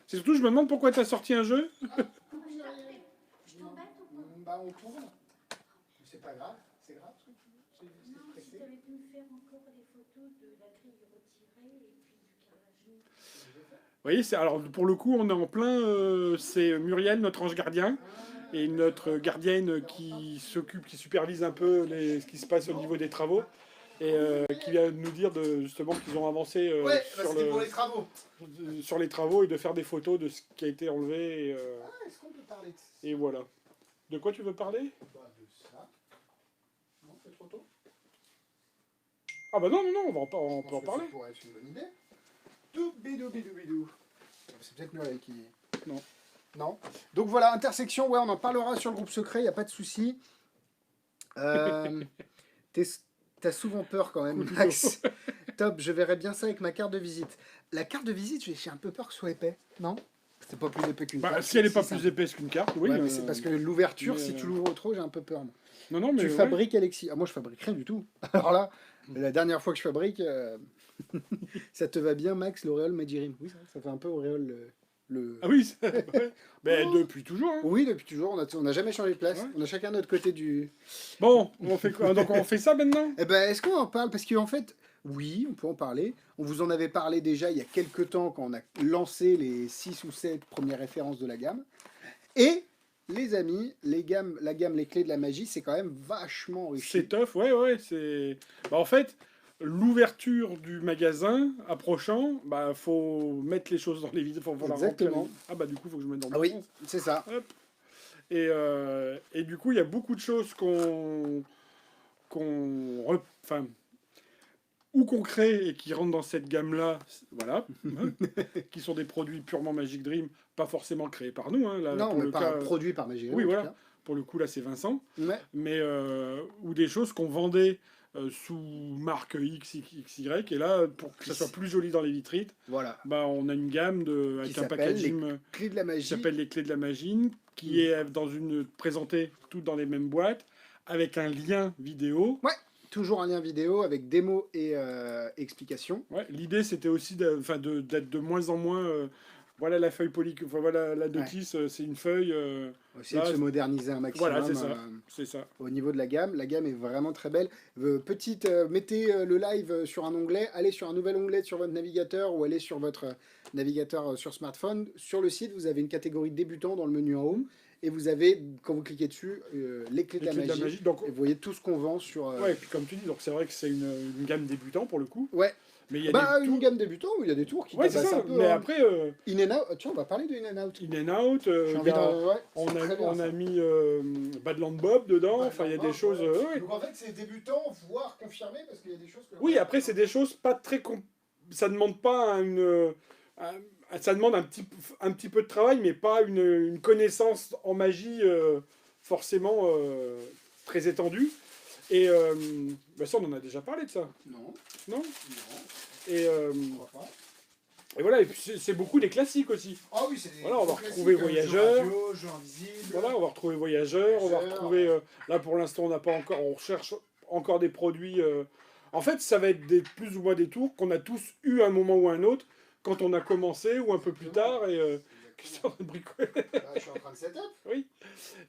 C'est surtout, je me demande pourquoi t'as sorti un jeu. Bah, on tourne. C'est pas grave, c'est grave. Non, si tu avais pu me faire encore les photos de la grille retirée et puis du carrelage. Vous voyez, alors pour le coup, on est en plein. C'est Muriel, notre ange gardien, et notre gardienne qui s'occupe, qui supervise un peu ce qui se passe au niveau des travaux, et qui vient nous dire justement qu'ils ont avancé Ouais, bah, sur, c'était pour les travaux. sur les travaux et de faire des photos de ce qui a été enlevé. Ah, est-ce qu'on peut parler de ça? Et voilà. De quoi tu veux parler? Bah, de ça. Non, c'est trop tôt. Ah bah non, non, non, on peut en Je pense que parler. ça pourrait être une bonne idée. Doubidou. C'est peut-être Muriel qui... Non. Non. Donc voilà, Intersection, ouais, on en parlera sur le groupe secret, il n'y a pas de souci. T'as souvent peur quand même, Max. Top, je verrais bien ça avec ma carte de visite. La carte de visite, j'ai un peu peur que ce soit épais, non? C'est pas plus épais qu'une Bah, carte. si elle n'est pas ça. plus épaisse qu'une carte, oui. Ouais, mais c'est parce que l'ouverture, mais, si tu l'ouvres trop, j'ai un peu peur. Moi. Non, non, mais Tu ouais. fabriques, Alexis? Ah, moi, je fabrique rien du tout. Alors là, la dernière fois que je fabrique, ça te va bien, Max, l'auréole Magirim? Oui, ça fait un peu auréole le... Ah oui, ouais. Ben, depuis toujours. Hein. Oui, depuis toujours, on n'a jamais changé de place. Ouais. On a chacun notre côté du... Bon, on fait quoi? Donc on fait ça maintenant? Eh ben, est-ce qu'on en parle? Parce qu'en fait, Oui, on peut en parler. On vous en avait parlé déjà il y a quelques temps quand on a lancé les 6 ou 7 premières références de la gamme. Et les amis, la gamme Les Clés de la Magie, c'est quand même vachement enrichi. C'est tough, ouais, c'est... Bah, en fait, l'ouverture du magasin approchant, bah, faut mettre les choses dans les vides, faut la remplir. Exactement. Ah bah du coup, faut que je mette dans le Ah oui, sens. c'est ça. Hop. Et du coup, il y a beaucoup de choses enfin, ou qu'on crée et qui rentrent dans cette gamme-là, voilà, hein, qui sont des produits purement Magic Dream, pas forcément créés par nous. Hein, là, Non, pour mais le pas cas, produit par Magie. oui, en tout voilà. cas. Pour le coup, là, c'est Vincent. Ouais, Mais ou des choses qu'on vendait sous marque X, X, Y, et là, pour que ça soit plus joli dans les vitrines, voilà. bah, on a une gamme avec un s'appelle packaging Clés de la qui Magie. s'appelle les clés de la magie, qui est présentée toutes dans les mêmes boîtes, avec un lien vidéo. Ouais, toujours un lien vidéo avec démo et explication. Ouais, l'idée, c'était aussi d'être de moins en moins... voilà la feuille enfin, voilà la notice, c'est une feuille... Essayer de se moderniser un maximum. Voilà, c'est ça. Au niveau de la gamme est vraiment très belle. Mettez le live sur un onglet, allez sur un nouvel onglet sur votre navigateur ou allez sur votre navigateur sur smartphone. Sur le site, vous avez une catégorie débutant dans le menu en haut. Et vous avez, quand vous cliquez dessus, les clés de la magie. Donc, et vous voyez tout ce qu'on vend sur... ouais, et puis comme tu dis, donc c'est vrai que c'est une gamme débutant pour le coup. Ouais. Mais il y a des une tours... gamme débutant où il y a des tours qui ouais, c'est dépassent ça. un peu. Mais hein. après... In and Out, tiens, on va parler de In and Out. In and Out, on a mis Badland Bob dedans, enfin il y a des choses... ouais. Donc en fait c'est débutant, voire confirmé, parce qu'il y a des choses que... Oui, après c'est des choses pas très... Ça demande pas ça demande un petit peu de travail, mais pas une connaissance en magie forcément très étendue. Et bah ça, on en a déjà parlé de ça. Non. Non. Non. Et, On va pas. et voilà, et puis c'est beaucoup des classiques aussi. Ah oui, c'est des Voilà, on va classiques, retrouver Voyageur. Jeux radio, jeux invisibles. Voilà, on va retrouver Voyageur, on va Voyageur. retrouver... là, pour l'instant, on n'a pas encore... On recherche encore des produits... En fait, ça va être plus ou moins des tours qu'on a tous eu à un moment ou à un autre, quand on a commencé, ou un peu plus tard, et... Question de bricoler. Je suis en train de setup. Oui.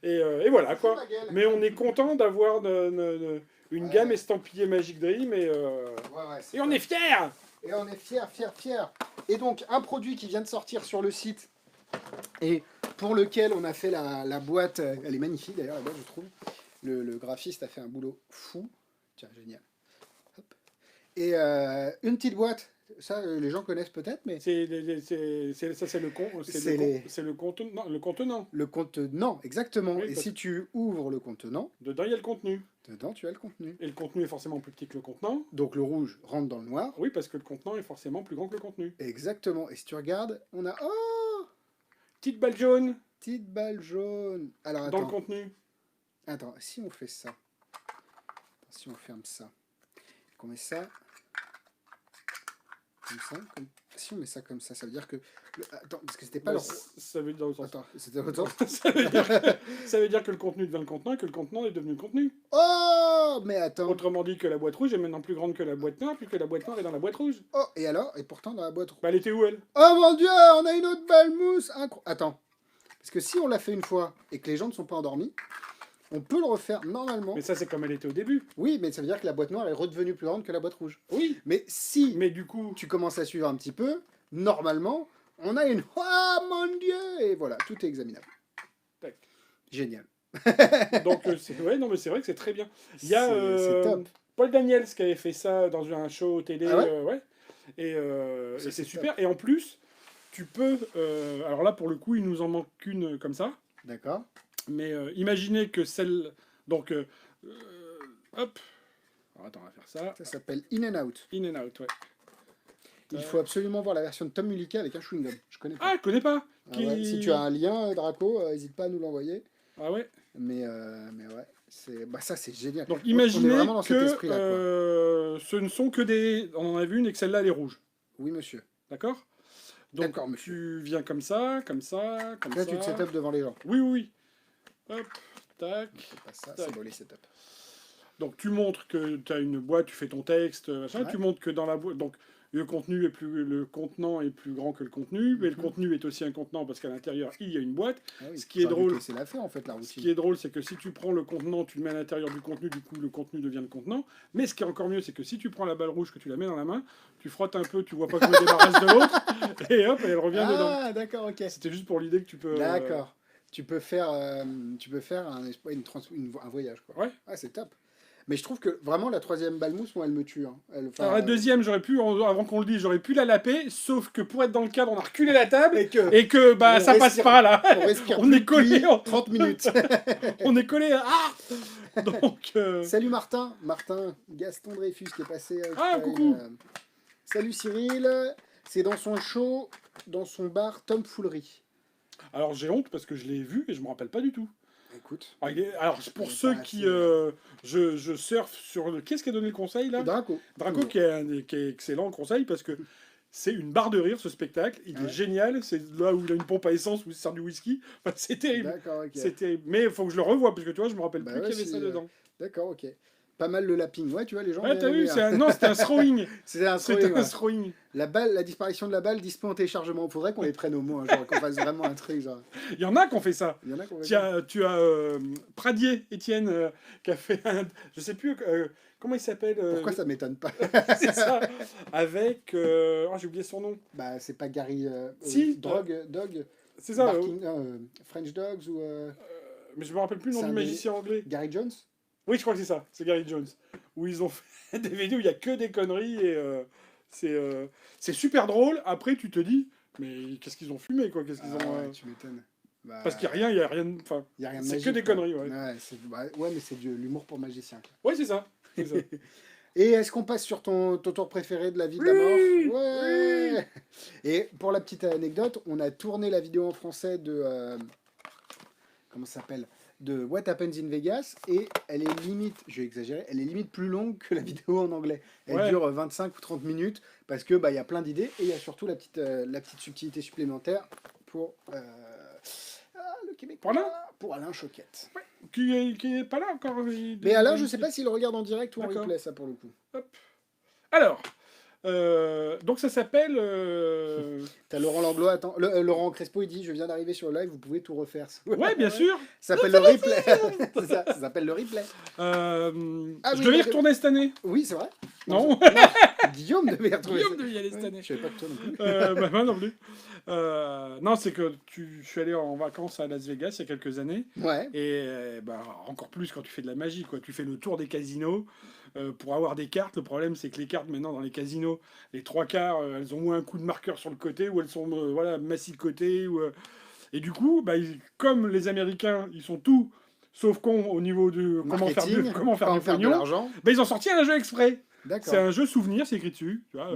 Et voilà, quoi. Ma gueule. Mais on est content d'avoir une gamme estampillée Magic Dream, et Ouais, on est fiers. Et on est fiers. Et donc, un produit qui vient de sortir sur le site, et pour lequel on a fait la boîte, elle est magnifique d'ailleurs, la boîte, je trouve. Le graphiste a fait un boulot fou. Tiens, génial. Hop. Et une petite boîte, ça les gens connaissent peut-être, mais... C'est le contenant. Le contenant, exactement. Oui, et parce si tu ouvres le contenant, Dedans, il y a le contenu. dedans tu as le contenu. Et le contenu est forcément plus petit que le contenant. Donc le rouge rentre dans le noir. Oui, parce que le contenant est forcément plus grand que le contenu. Exactement. Et si tu regardes, on a... Oh, Petite balle jaune petite balle jaune. Alors dans le attends. contenu. Attends, si on fait ça. Si on ferme ça. Qu'on met ça. Comme ça. Si on met ça comme ça, ça veut dire que... Attends, parce que c'était pas Bah, le... ça veut dire dans le sens. Attends, c'était autant. Ça veut dire que le contenu devient le contenant et que le contenant est devenu le contenu. Oh, mais attends. Autrement dit que la boîte rouge est maintenant plus grande que la boîte noire, puisque la boîte noire est dans la boîte rouge. Oh, et alors? Et pourtant dans la boîte rouge. Bah, elle était où, elle? Oh mon dieu, on a une autre balle mousse. Attends. Parce que si on l'a fait une fois et que les gens ne sont pas endormis, on peut le refaire normalement. Mais ça, c'est comme elle était au début. Oui, mais ça veut dire que la boîte noire est redevenue plus grande que la boîte rouge. Oui. Mais si Mais du coup... tu commences à suivre un petit peu, normalement, on a une... Oh mon dieu. Et voilà, tout est examinable. Tac. Génial. Donc, ouais, non, mais c'est vrai que c'est très bien. Il y a C'est top. Paul Daniels qui avait fait ça dans un show télé. Ah ouais ouais. Et Ça, c'est c'est super. Et en plus, tu peux... alors là, pour le coup, il nous en manque qu'une comme ça. D'accord. Mais imaginez que celle... Donc, hop. Alors, attends, on va faire ça. Ça s'appelle In and Out. In and out, ouais. Il faut absolument voir la version de Tom Mullica avec un chewing-gum. Je connais pas. Ah, je connais pas. Ah ouais, si tu as un lien, Draco, n'hésite pas à nous l'envoyer. Ah ouais. Mais ouais, ça c'est génial. Donc On est imaginez vraiment dans cet que esprit-là, ce ne sont que des... On en a vu une et que celle-là, elle est rouge. Oui, monsieur. D'accord? Donc D'accord, monsieur. tu viens comme ça, comme ça, comme Là, ça. tu te setup devant les gens. Oui, oui, oui. Hop, tac. C'est pas ça, Tac. c'est beau les setup. Donc tu montres que tu as une boîte, tu fais ton texte, machin. Ouais. Tu montres que dans la boîte... Donc le contenant est plus grand que le contenu, mais le contenu est aussi un contenant parce qu'à l'intérieur, il y a une boîte. Ah oui, Ce qui est drôle, c'est la fait en fait la Ce routine. qui est drôle, c'est que si tu prends le contenant, tu le mets à l'intérieur du contenu, du coup, le contenu devient le contenant. Mais ce qui est encore mieux, c'est que si tu prends la balle rouge, que tu la mets dans la main, tu frottes un peu, tu vois pas comment elle débarrasse de l'autre, et hop, et elle revient dedans. Ah, d'accord, ok. C'était juste pour l'idée que tu peux... D'accord. Tu peux faire un voyage, quoi. Ouais. Ah, c'est top. Mais je trouve que vraiment la troisième balle mousse, moi, elle me tue. Hein. Alors la deuxième, avant qu'on le dise, j'aurais pu la laper, sauf que pour être dans le cadre, on a reculé la table, et que bah, ça passe pas, là. On respire On plus est collé depuis 30 minutes. On est collé à... Ah donc... Salut Martin. Martin Gaston Dreyfus qui est passé. Ah, coucou. Salut Cyril. C'est dans son show, dans son bar Tom Foolery. Alors j'ai honte parce que je l'ai vu et je me rappelle pas du tout. Écoute. Alors pour ceux qui... je surfe sur... Qu'est-ce qui a donné le conseil là? Draco. Qui est excellent le conseil parce que c'est une barre de rire ce spectacle. Il est génial. C'est là où il a une pompe à essence où il sert du whisky. Enfin, c'est terrible. D'accord, ok. C'est terrible. Mais il faut que je le revoie parce que tu vois, je me rappelle plus ouais, qu'il y avait ça dedans. D'accord, ok. Pas mal le lapping. Ouais, tu vois, les gens. Ouais, t'as vu, non, c'était un throwing. C'était un throwing. La disparition de la balle, dispo en téléchargement. Il faudrait qu'on les prenne au mot, genre qu'on fasse vraiment un truc. Genre. Il y en a qui ont fait ça. Il y en a qui ont fait ça. Tu as Pradier, Étienne, qui a fait un. Je sais plus. Comment il s'appelle Pourquoi ça m'étonne pas? C'est ça. Avec. j'ai oublié son nom. Bah, c'est pas Gary. Si. Dog. C'est ça. French Dogs ou. Mais je me rappelle plus le nom du magicien anglais. Gary Jones? Oui, je crois que c'est ça. C'est Gary Jones. Où ils ont fait des vidéos où il y a que des conneries et c'est super drôle. Après, tu te dis, mais qu'est-ce qu'ils ont fumé, quoi? Qu'est-ce qu'ils ont. Tu m'étonnes. Bah, parce qu'il n'y a rien. Enfin, c'est que des conneries, ouais. Ouais, mais c'est de l'humour pour magicien. Ouais, c'est ça. Et est-ce qu'on passe sur ton tour préféré de la vie de la mort? Ouais. Et pour la petite anecdote, on a tourné la vidéo en français de... comment ça s'appelle? De What Happens in Vegas, et elle est limite, je vais exagérer, elle est limite plus longue que la vidéo en anglais. Elle dure 25 ou 30 minutes, parce que y a plein d'idées, et il y a surtout la petite subtilité supplémentaire pour le Québec. Pour Alain Choquette. Ouais. Qui est pas là encore. Mais Alain, je sais pas s'il regarde en direct ou en replay, ça pour le coup. Hop. Alors, donc ça s'appelle... T'as Laurent Langlois, attends, Laurent Crespo, il dit, je viens d'arriver sur le live, vous pouvez tout refaire. Ouais, bien sûr. Ça s'appelle le replay. ça s'appelle le replay. Je devais y retourner cette année. Oui, c'est vrai. Non. Guillaume devait y retourner. Guillaume devait y aller cette année. Je savais pas que toi non plus. Moi non plus. Non, c'est que je suis allé en vacances à Las Vegas il y a quelques années. Ouais. Et encore plus quand tu fais de la magie, quoi. Tu fais le tour des casinos pour avoir des cartes. Le problème, c'est que les cartes, maintenant, dans les casinos, les trois quarts, elles ont moins un coup de marqueur sur le côté, ou elles sont massies de côté. Et du coup, comme les Américains, ils sont tout sauf cons au niveau de comment faire du pognon, ils ont sorti un jeu exprès. C'est un jeu souvenir, c'est écrit dessus. Tu vois,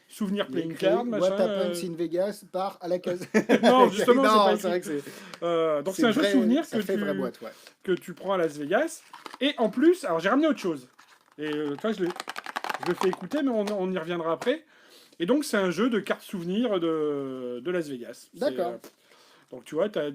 souvenir playing card, machin. What Happens in Vegas part à la case. Non, justement, non, c'est vrai que c'est. Donc c'est un jeu souvenir que tu prends à Las Vegas. Et en plus, alors j'ai ramené autre chose. Et tu vois, je le fais écouter, mais on y reviendra après. Et donc c'est un jeu de cartes souvenirs de Las Vegas. D'accord. Donc tu vois, tu as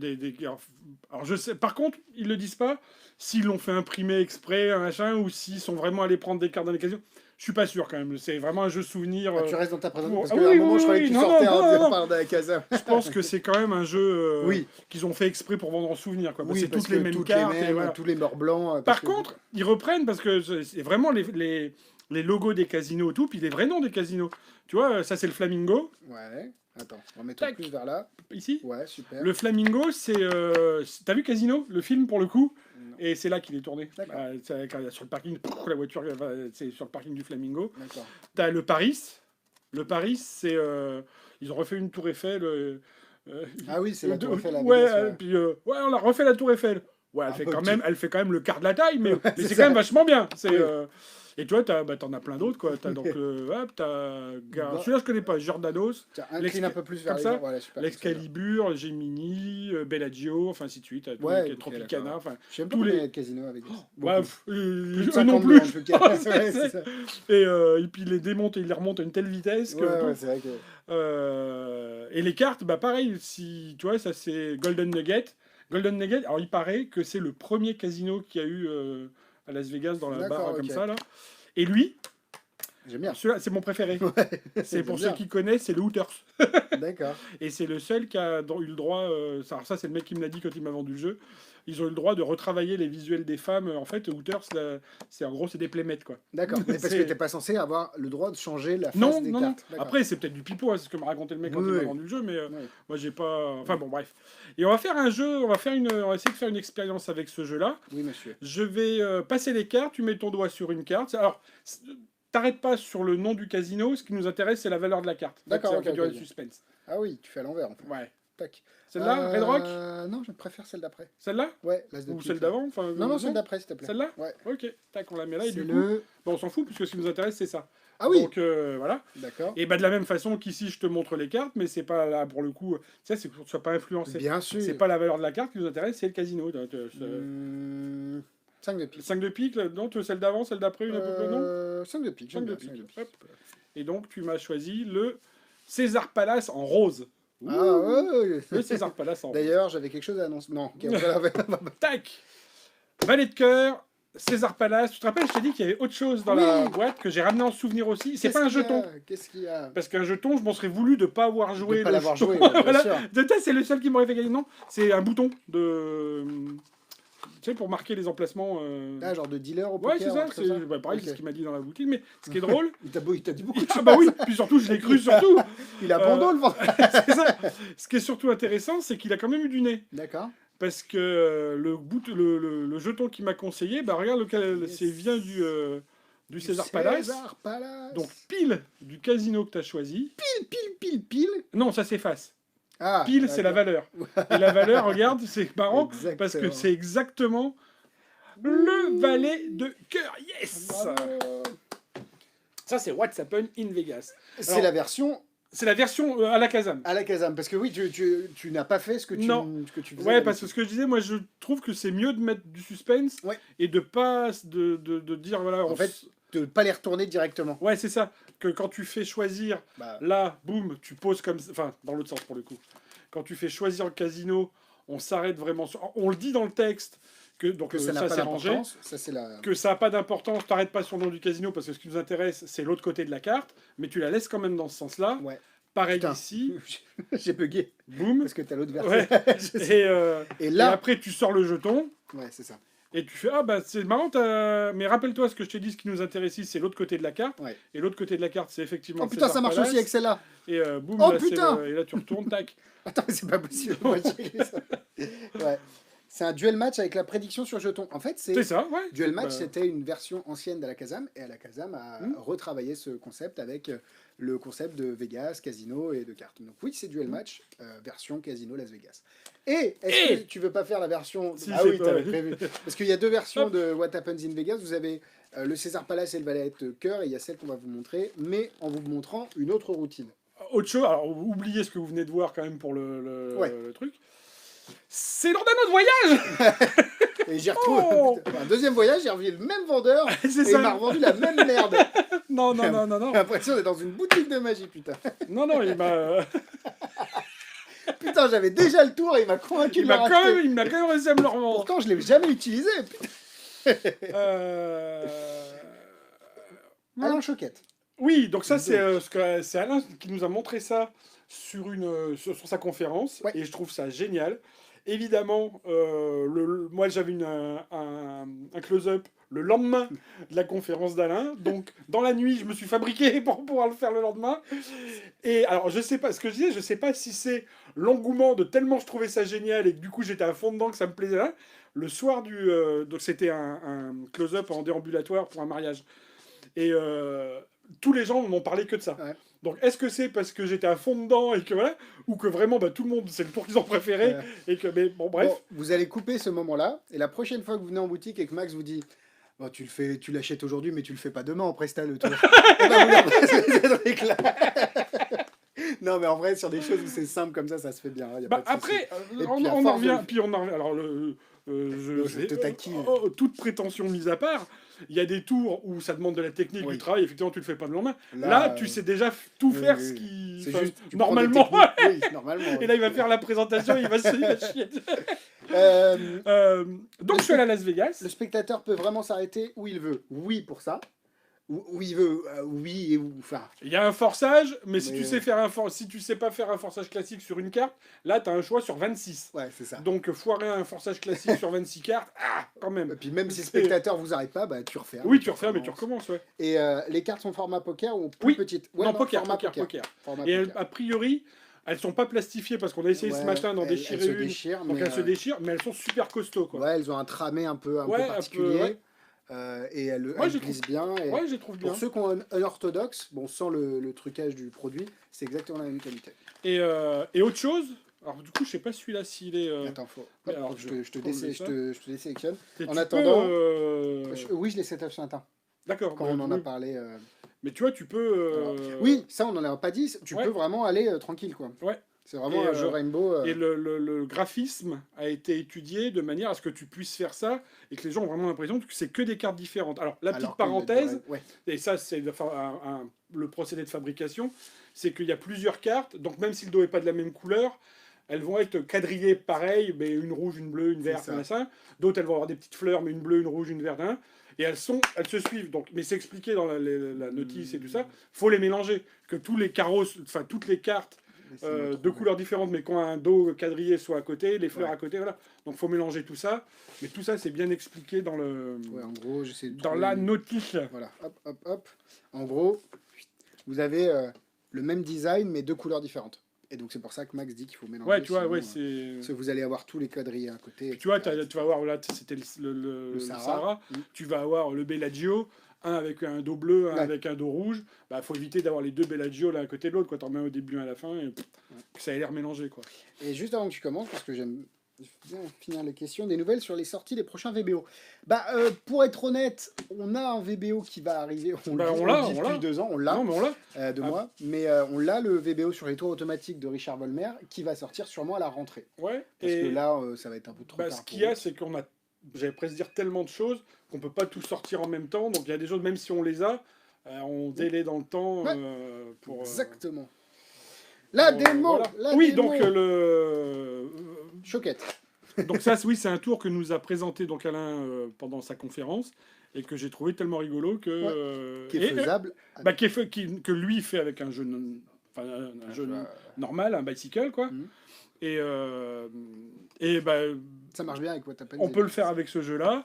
alors je sais, par contre, ils le disent pas s'ils l'ont fait imprimer exprès, un machin, ou s'ils sont vraiment allés prendre des cartes dans l'occasion. Je suis pas sûr quand même. C'est vraiment un jeu souvenir. Tu restes dans ta présentation parce qu'à un moment, je croyais que tu sortais de la casa. Je pense que c'est quand même un jeu qu'ils ont fait exprès pour vendre en souvenir. Quoi. C'est toutes les mêmes cartes. Tous les morts blancs. Par contre, ils reprennent parce que c'est vraiment les logos des casinos et tout, puis les vrais noms des casinos. Tu vois, ça c'est le Flamingo. Ouais. Attends, on va mettre plus vers là. Ici. Ouais, super. Le Flamingo, c'est... T'as vu Casino, le film pour le coup? Non. Et c'est là qu'il est tourné. Sur le parking, la voiture, c'est sur le parking du Flamingo. D'accord. T'as le Paris. Le Paris, c'est... ils ont refait une tour Eiffel. Ah oui, c'est la tour Eiffel. Puis, on a refait la tour Eiffel. Ouais, elle fait quand même le quart de la taille, mais c'est quand même vachement bien. Et toi, t'en as plein d'autres, quoi. T'as donc celui-là, je connais pas, Giordano's. Incline un peu plus vers ça. L'Excalibur, Gemini, Bellagio, enfin ainsi de suite. Tropicana, enfin. Je sais pas tous les casinos avec. Non plus. Et puis il les démonte et il les remonte à une telle vitesse que. Ouais, c'est vrai que. Et les cartes, pareil, si tu vois, ça c'est Golden Nugget. Golden Nugget, alors il paraît que c'est le premier casino qu'il y a eu à Las Vegas dans la barre comme ça là. Et lui, J'aime bien. Celui-là, c'est mon préféré. C'est pour J'aime ceux qui connaissent, c'est le Hooters. bien. D'accord. Et c'est le seul qui a eu le droit. Alors ça, c'est le mec qui me l'a dit quand il m'a vendu le jeu. Ils ont eu le droit de retravailler les visuels des femmes. En fait, Hooters, c'est en gros, c'est des playmates, quoi. D'accord. Mais parce C'est- que t'es pas censé avoir le droit de changer la face Non, des non, non. cartes. D'accord. Après, c'est peut-être du pipeau, hein, c'est ce que m'a raconté le mec quand Oui, il m'a oui. vendu le jeu, mais Oui. moi, j'ai pas. Enfin, bon, bref. Et on va faire un jeu, on va essayer de faire une expérience avec ce jeu-là. Oui, monsieur. Je vais passer les cartes, tu mets ton doigt sur une carte. Alors, t'arrêtes pas sur le nom du casino, ce qui nous intéresse, c'est la valeur de la carte. D'accord, Ça ok, fait durer ok, le ok. suspense. Ah oui, tu fais à l'envers en fait. Ouais. Tac. Celle-là, Red Rock Non, je préfère celle d'après. Celle-là Ouais, l'as de Ou pique, celle là. d'avant enfin, Non, non, celle d'après, s'il te plaît. Celle-là Ouais. Ok, tac, on la met là, et C'est du coup, le. bon, on s'en fout, puisque ce qui nous intéresse, c'est ça. Ah oui. Donc, voilà. D'accord. Et bah, de la même façon qu'ici, je te montre les cartes, mais c'est pas là, pour le coup, tu sais, c'est pour que tu sois pas influencé. Bien sûr. C'est pas la valeur de la carte qui nous intéresse, c'est le casino. 5 de pique. 5 de pique, là, non, celle d'avant, celle d'après, une à peu près, non 5 de pique. 5 de j'aime bien, pique. 5 de Hop. Et donc, tu m'as choisi le César Palace en rose. Ah ouais. Le César Palace en rose. D'ailleurs, j'avais quelque chose à annoncer. Non, ok, on va la- Tac. Valet de cœur, César Palace. Tu te rappelles, je t'ai dit qu'il y avait autre chose dans la Oui. boîte que j'ai ramené en souvenir aussi. C'est Qu'est-ce pas un qu'il y a jeton. Qu'est-ce qu'il y a Parce qu'un jeton, je m'en serais voulu de pas avoir joué. De pas le l'avoir jeton. joué, bien Voilà. sûr. Peut-être c'est le seul qui m'aurait fait gagner. Non, c'est un bouton de. Tu sais, pour marquer les emplacements. Ah, genre de dealer au Ouais, poker. c'est ça. un truc comme Bah, pareil, Ok. c'est ce qu'il m'a dit dans la boutique. Mais ce qui est drôle. Il t'a dit beaucoup de Ah choses. bah oui, puis surtout, je l'ai cru surtout. Il a bon dos, le ventre. C'est ça. Ce qui est surtout intéressant, c'est qu'il a quand même eu du nez. D'accord. Parce que le jeton qu'il m'a conseillé, bah regarde lequel Yes. c'est vient du César Palace. César Palace. Donc pile du casino que tu as choisi. pile. Non, ça s'efface. Ah, Pile, c'est la d'accord. valeur. Et la valeur, regarde, c'est marrant parce que Exactement. c'est exactement le valet de cœur. Yes. Bravo. Ça, c'est What's Happened in Vegas. C'est Alors, la version C'est la version à la Kazam. à la Kazam. Parce que oui, tu n'as pas fait ce que tu, Non. ce que tu faisais. Ouais, parce que ce que je disais, moi, je trouve que c'est mieux de mettre du suspense Ouais. et de pas de dire voilà. En fait, de ne pas les retourner directement. Ouais, c'est ça. Que quand tu fais choisir, Bah, là, boum, tu poses comme ça. Enfin, dans l'autre sens pour le coup. Quand tu fais choisir le casino, on s'arrête vraiment sur. On le dit dans le texte que donc que ça n'a ça pas c'est rangé. d'importance. Ça, c'est la. Que ça n'a pas d'importance, t'arrêtes pas sur le nom du casino parce que ce qui nous intéresse, c'est l'autre côté de la carte, mais tu la laisses quand même dans ce sens-là. Ouais. Pareil Putain. ici, J'ai bugué. boum. Parce que t'as l'autre version. Ouais. Et Et là. après, tu sors le jeton. Ouais, c'est ça. Et tu fais, ah bah c'est marrant, mais rappelle-toi ce que je t'ai dit, ce qui nous intéresse ici, c'est l'autre côté de la carte. Ouais. Et l'autre côté de la carte, c'est effectivement. Oh putain, César ça marche Palace. aussi avec celle-là. Et boum, Oh, là, c'est putain et là tu retournes, tac. Attends, mais c'est pas possible. Moi, j'ai lu ça. Ouais. C'est un duel match avec la prédiction sur jeton. En fait, C'est ça, ouais. Duel Match, Bah, c'était une version ancienne de la Kazam, et la Kazam a retravaillé ce concept avec le concept de Vegas, casino et de cartes. Donc oui, c'est Duel Match, version casino Las Vegas. Et est-ce que tu veux pas faire la version... Si, ah c'est oui, pas- t'avais prévu. Parce qu'il y a deux versions de What Happens in Vegas. Vous avez le César Palace et le Valet de cœur, et il y a celle qu'on va vous montrer, mais en vous montrant une autre routine. Autre chose, alors oubliez ce que vous venez de voir quand même pour Ouais. le truc. C'est lors d'un autre voyage. Et j'ai retrouvé Oh un deuxième voyage, j'ai revu le même vendeur, C'est et il ça. m'a revendu la même merde. Non. J'ai l'impression d'être dans une boutique de magie, putain. Non, il m'a. Putain, j'avais déjà le tour et il m'a convaincu Il de le m'a quand racheter. même, il m'a quand même réussi à me le revendre. Pourtant, je l'ai jamais utilisé. Putain. Alain Choquette. Oui, donc ça Donc. c'est Alain qui nous a montré ça sur sur sa conférence Ouais. et je trouve ça génial. Évidemment, moi j'avais un close-up le lendemain de la conférence d'Alain, donc dans la nuit je me suis fabriqué pour pouvoir le faire le lendemain. Et alors je sais pas, ce que je disais, je sais pas si c'est l'engouement de tellement je trouvais ça génial et que du coup j'étais à fond dedans que ça me plaisait là. Le soir donc c'était un close-up en déambulatoire pour un mariage. Et tous les gens m'ont parlé que de ça. Ouais. Donc est-ce que c'est parce que j'étais à fond dedans et que voilà, ou que vraiment tout le monde c'est le tour qu'ils ont préféré Ouais. et que mais bon bref. Bon, vous allez couper ce moment-là et la prochaine fois que vous venez en boutique et que Max vous dit bon, tu l'achètes aujourd'hui mais tu le fais pas demain en Presta le tour. Et ben, vous leur passez ces trucs-là. Non mais en vrai sur des choses où c'est simple comme ça se fait bien. Hein, y a Bah, pas de souci. après, Et on puis, à en force revient, de- puis on en revient. Alors, Je te taquine. toute prétention mise à part, il y a des tours où ça demande de la technique, Oui. du travail, effectivement, tu le fais pas le lendemain. Là, tu sais déjà tout oui, faire oui, ce oui. qui. C'est enfin, juste tu prends des normalement. techniques. Oui, normalement. Et là, il va faire la présentation, il va se chier. Euh, Donc, je suis allé à Las Vegas. Le spectateur peut vraiment s'arrêter où il veut. Oui pour ça. où il veut, oui, enfin, Il y a un forçage, mais si Mais, tu sais si tu sais pas faire un forçage classique sur une carte, là, tu as un choix sur 26. ouais, c'est ça. Donc, foirer un forçage classique sur 26 cartes, quand Et même. puis même si le C'est- spectateur vous arrête pas, bah tu refermes. Oui, tu refermes et tu recommences. recommences, ouais. Et les cartes sont format poker ou plus Oui. petites? Non, poker, format poker. Format Et poker. a priori, elles sont pas plastifiées parce qu'on a essayé ce Ouais, matin d'en elles déchirer se une. déchirent, Donc mais, elles se déchirent, mais elles sont super costauds, quoi. ouais, elles ont un tramé un peu Ouais, un peu, particulier. ouais. Et elles, Moi, elles je glissent trouve- bien. Et Ouais, je les trouve bien. pour ceux qui ont un orthodoxe, bon, sans le trucage du produit, c'est exactement la même qualité. Et autre chose, alors du coup, je sais pas celui-là s'il est. Attends, faut... mais hop, alors, je te prends ça. je te désélectionne. Tu En peux, attendant, euh, oui, je l'ai set up ce matin, D'accord. quand bah, on en a oui. parlé. Mais tu vois, tu peux. Alors, oui, ça, on n'en a pas dit. Tu Ouais. peux vraiment aller tranquille, quoi. Ouais. C'est vraiment Et, un jeu Rainbow. Et le graphisme a été étudié de manière à ce que tu puisses faire ça et que les gens ont vraiment l'impression que c'est que des cartes différentes. Alors, la petite alors qu'il y a parenthèse, ouais. et ça, c'est le procédé de fabrication, c'est qu'il y a plusieurs cartes, donc même si le dos n'est pas de la même couleur, elles vont être quadrillées pareil, mais une rouge, une bleue, une C'est verte, ça. un machin. D'autres, elles vont avoir des petites fleurs, mais une bleue, une rouge, une verte, un. Et elles se suivent. Donc, mais c'est expliqué dans la notice et tout ça. Faut les mélanger. Que tous les carreaux, enfin toutes les cartes Laissez-moi de trouver. couleurs différentes, mais quand un dos quadrillé soit à côté, les fleurs Ouais. à côté, voilà. Donc faut mélanger tout ça. Mais tout ça, c'est bien expliqué dans Ouais, en gros, j'essaie de dans trouver la une- notice. Voilà, hop, hop, hop. En gros, vous avez le même design, mais deux couleurs différentes. Et donc, c'est pour ça que Max dit qu'il faut mélanger. Ouais, tu vois, sinon, ouais, c'est. parce que vous allez avoir tous les quadrillés à côté. Puis tu vois, etc. tu vas avoir là, c'était le Sahara. Sahara. Mm. Tu vas avoir le Bellagio, un avec un dos bleu, un Ouais. avec un dos rouge. Bah, faut éviter d'avoir les deux Bellagio l'un à côté de l'autre. T'en mets un au début, un à la fin, et que ça ait l'air mélangé, quoi. Et juste avant que tu commences, parce que j'aime bien finir les questions, des nouvelles sur les sorties des prochains VBO. Bah, pour être honnête, on a un VBO qui va arriver. On Bah, le dit, on l'a, on dit on depuis l'a. 2 ans, on l'a. Non, mais on l'a. De Ah. moi, mais on l'a le VBO sur les tours automatiques de Richard Volmer qui va sortir sûrement à la rentrée. Ouais. Parce Et que là, ça va être un peu trop bah, tard. ce qu'il pour y a, eux. c'est qu'on a, j'allais presque dire tellement de choses qu'on peut pas tout sortir en même temps. Donc il y a des choses, même si on les a, on délai dans le temps Ouais. pour. Exactement. La démo, voilà. la Oui, démo. donc Choquette. donc ça, oui, c'est un tour que nous a présenté donc Alain pendant sa conférence et que j'ai trouvé tellement rigolo que Qui est faisable. bah, que lui fait avec un jeu, enfin, un jeu normal, un bicycle quoi. Mhm. Et bah, Ça marche bien avec What Happens. on peut le faire avec ce jeu-là.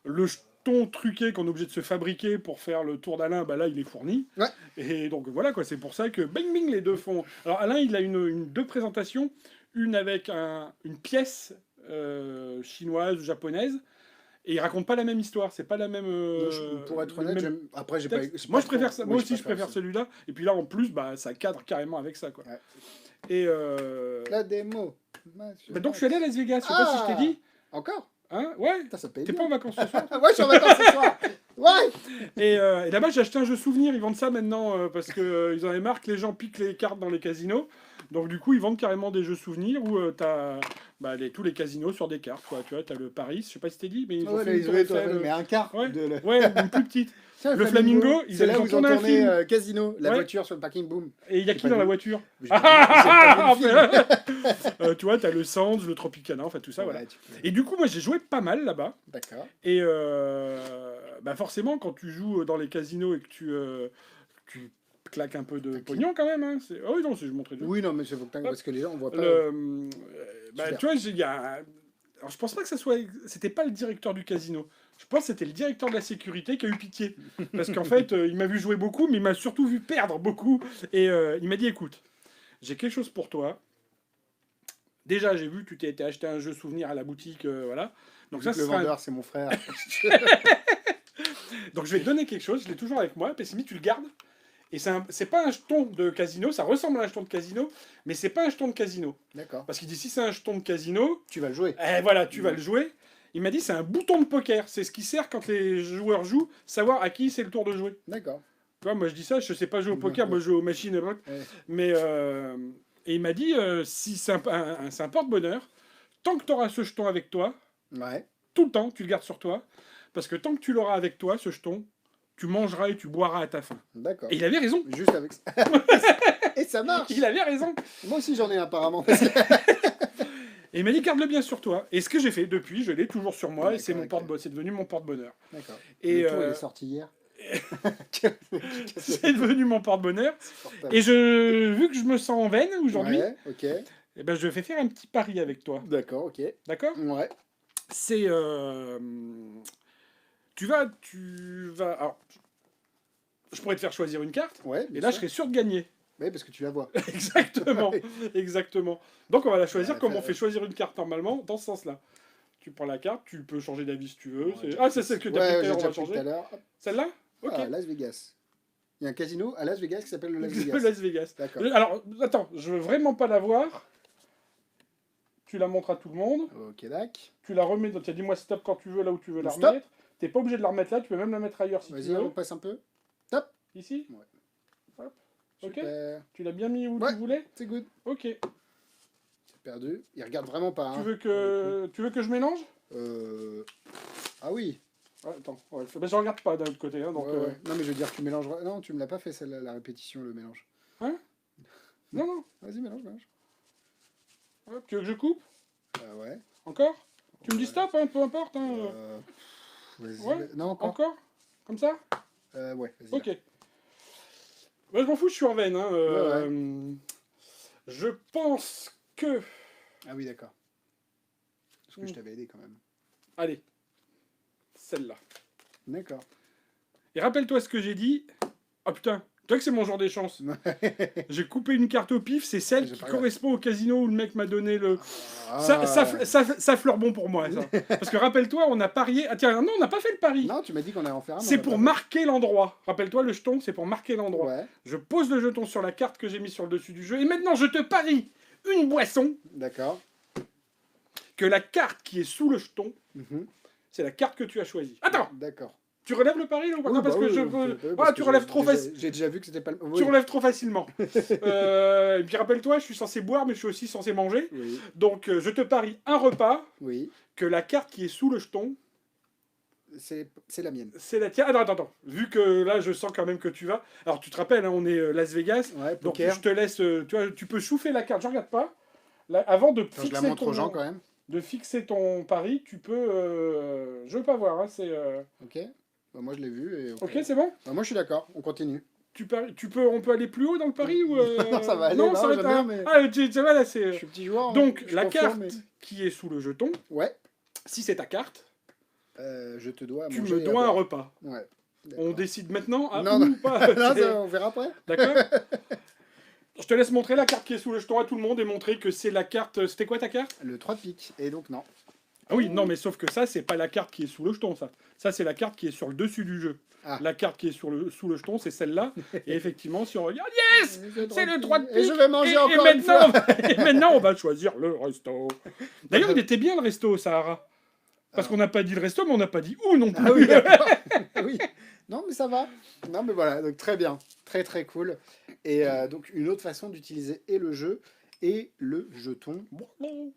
Le jeton truqué qu'on est obligé de se fabriquer pour faire le tour d'Alain, bah là, il est fourni. Ouais. Et donc voilà, quoi. C'est pour ça que bing bing, les deux font. Alors Alain, il a deux présentations, une avec une pièce chinoise ou japonaise, et il raconte pas la même histoire. C'est pas la même. Pour être le honnête, même après j'ai pas. texte. c'est Moi, pas je préfère trop- ça. oui, Moi aussi, je préfère ça. celui-là. Et puis là, en plus, bah, ça cadre carrément avec ça, quoi. Ouais. Et La démo. bah, donc je suis allé à Las Vegas. Je sais pas si je t'ai dit. Encore. Hein, ouais. Putain, ça paye T'es bien. pas en vacances ce soir? Ouais, je suis en vacances ce soir. Ouais. Et là-bas, j'ai acheté un jeu souvenir. Ils vendent ça maintenant parce que ils en avaient marre que les gens piquent les cartes dans les casinos. Donc du coup, ils vendent carrément des jeux souvenirs où t'as tous les casinos sur des cartes. Quoi. Tu vois, t'as le Paris, je sais pas si t'es dit, mais ils ont Ouais, fait là, une ils tour ont Eiffel, mais un quart ouais. de le. Ouais, une plus petite. Tiens, Le Flamingo, ils c'est là ont où ils ont tourné un tourné film. Casino, la Ouais. voiture sur le parking boom. Et il y a J'ai qui pas dans la vu. voiture? J'ai pas vu le film. Tu vois, t'as le Sands, le Tropicana, enfin tout ça, voilà. Ouais, tu peux- Et du coup, moi, j'ai joué pas mal là-bas. D'accord. Et forcément, quand tu joues dans les casinos et que tu claques un peu de Taquine. pognon quand même. Hein, ah oui, non, je montrais deux. Oui, non, mais c'est faut que parce que les gens on voit pas. Super. Tu vois, il y a. Alors, je pense pas que ça soit. C'était pas le directeur du casino. Je pense que c'était le directeur de la sécurité qui a eu pitié. Parce qu'en fait, il m'a vu jouer beaucoup, mais il m'a surtout vu perdre beaucoup. Et il m'a dit écoute, j'ai quelque chose pour toi. Déjà, j'ai vu que tu t'es été acheté un jeu souvenir à la boutique, voilà. Donc ça, le ce sera un- vendeur, c'est mon frère. Donc je vais te donner quelque chose, je l'ai toujours avec moi, Pessimi, tu le gardes. Et c'est pas un jeton de casino, ça ressemble à un jeton de casino, mais c'est pas un jeton de casino. D'accord. Parce qu'il dit si c'est un jeton de casino, Tu vas le jouer. voilà, tu vas le jouer. Il m'a dit c'est un bouton de poker, c'est ce qui sert quand les joueurs jouent, savoir à qui c'est le tour de jouer. D'accord. Tu vois, moi je dis ça, je sais pas jouer au poker, moi je joue aux machines. Ouais. Mais et il m'a dit si c'est un porte-bonheur, tant que tu auras ce jeton avec toi, Ouais. tout le temps, tu le gardes sur toi, parce que tant que tu l'auras avec toi, ce jeton, tu mangeras et tu boiras à ta faim. D'accord. Et il avait raison. Juste avec ça. Et ça marche. Il avait raison. Moi aussi j'en ai un, apparemment. Et il m'a dit garde-le bien sur toi. Et ce que j'ai fait depuis, je l'ai toujours sur moi et D'accord, c'est ok. c'est devenu mon porte-bonheur. D'accord. Et Le tour, il est sorti hier. C'est devenu mon porte-bonheur. Portable. Et vu que je me sens en veine aujourd'hui, Ouais, ok. eh ben, je vais faire un petit pari avec toi. D'accord, ok. D'accord? Ouais. C'est... Tu vas... Alors, je pourrais te faire choisir une carte, Ouais, et bien là, je sûr. serais sûr de gagner. Ouais, parce que tu la vois. Exactement, Ouais. exactement. Donc, on va la choisir Ouais, comme fait- on fait choisir une carte normalement, dans ce sens-là. Tu prends la carte, tu peux changer d'avis si tu veux. Ouais, c'est- j'ai Ah, c'est pris- celle que tu as Ouais, pris tout à j'ai l'heure, on déjà va pris tout changer. à l'heure. Hop. Celle-là? Ok. Ah, Las Vegas. Il y a un casino à Las Vegas qui s'appelle le Las Vegas. Las Vegas. D'accord. Alors, attends, je veux vraiment pas la voir. Tu la montres à tout le monde. Ok, dac. Tu la remets, donc tu as dis-moi stop quand tu veux, là où tu veux la Stop. remettre. T'es pas obligé de la remettre là, tu peux même la mettre ailleurs si tu Vas-y, veux. on passe un peu. Top. Ici. Ouais. Hop. Ok. Super. Tu l'as bien mis où Ouais. tu voulais. C'est good. Ok. C'est perdu. Il regarde vraiment pas. Tu Hein, veux pour le que je mélange? coup. Ah oui. Ouais, attends, ouais, ben, je regarde pas d'un autre côté. Hein, donc, Ouais, ouais. Non, mais je veux dire, tu mélanges. Non, tu me l'as pas fait celle-là, la répétition, le mélange. Non, non. Vas-y, mélange, mélange. Hop, tu veux que je coupe? Ouais. Encore? Tu me dis Ouais. stop, hein, peu importe. Hein. Vas-y. Ouais. Non, encore. Encore? Comme ça? Ouais, vas-y. Ok. Bah, je m'en fous, je suis en veine. Hein, Je pense que... Ah oui, d'accord. Parce que je t'avais aidé quand même. Allez. Celle-là. D'accord. Et rappelle-toi ce que j'ai dit. Ah putain, toi que c'est mon genre des chances. J'ai coupé une carte au pif, c'est celle J'ai qui pas regardé. correspond au casino où le mec m'a donné le... Ah. Ça fleure bon pour moi, ça. Parce que rappelle-toi, on a parié... Ah tiens, non, on n'a pas fait le pari. Non, tu m'as dit qu'on allait en faire un. mais C'est on l'a pour pas fait. marquer l'endroit. Rappelle-toi, le jeton, c'est pour marquer l'endroit. Ouais, Je pose le jeton sur la carte que j'ai mise sur le dessus du jeu. Et maintenant, je te parie une boisson d'accord. que la carte qui est sous le jeton, Mhm. c'est la carte que tu as choisie. Attends, D'accord. tu relèves le pari là, ou pas? Oui, Non, parce bah que oui, je... oui, Ah, parce tu que relèves j'ai trop déjà- facile. J'ai déjà vu que c'était pas le. Tu Oui. relèves trop facilement. Et puis rappelle-toi, je suis censé boire, mais je suis aussi censé manger. Oui, Donc je te parie un repas oui. que la carte qui est sous le jeton, C'est la mienne. c'est la tienne. Attends. Vu que là, je sens quand même que tu vas. Alors tu te rappelles, hein, on est Las Vegas. Ouais, Donc poker. je te laisse. Tu vois, tu peux chauffer la carte. Je regarde pas. Là, avant de Attends, je la fixer montre aux gens quand même. de fixer ton pari, tu peux. Je veux pas voir. Hein, c'est. Ok. Bah, moi, je l'ai vu. Et Ok, c'est bon. Bah, moi, je suis d'accord. On continue. On peut aller plus haut dans le pari ou Non, ça va aller, Non, non, ça va j'aime être bien, mais- Ah, tu vois là, c'est. Je suis petit joueur. hein, Donc je la confirme, carte mais- qui est sous le jeton, Ouais. si c'est ta carte, Je te dois. tu manger me et dois un boire. repas. Ouais. On D'accord. décide maintenant à Non, ou non. pas. Non, C'est- ça, on verra après. D'accord. Je te laisse montrer la carte qui est sous le jeton à tout le monde et montrer que c'est la carte. C'était quoi ta carte? Le 3 de pique. Et donc, non. Ah oui, non, mais sauf que ça, c'est pas la carte qui est sous le jeton, ça. Ça, c'est la carte qui est sur le dessus du jeu. Ah. La carte qui est sous le jeton, c'est celle-là. Et effectivement, si on regarde, yes, c'est le 3 de pique. Et je vais manger encore et une fois. et maintenant, on va choisir le resto. D'ailleurs, il était bien le resto au Sahara. Parce qu'on n'a pas dit le resto, mais on n'a pas dit où non plus. Ah oui, d'accord. Oui. Non, mais ça va. Non, mais voilà, donc très bien. Très, très cool. Et donc, une autre façon d'utiliser et le jeu et le jeton.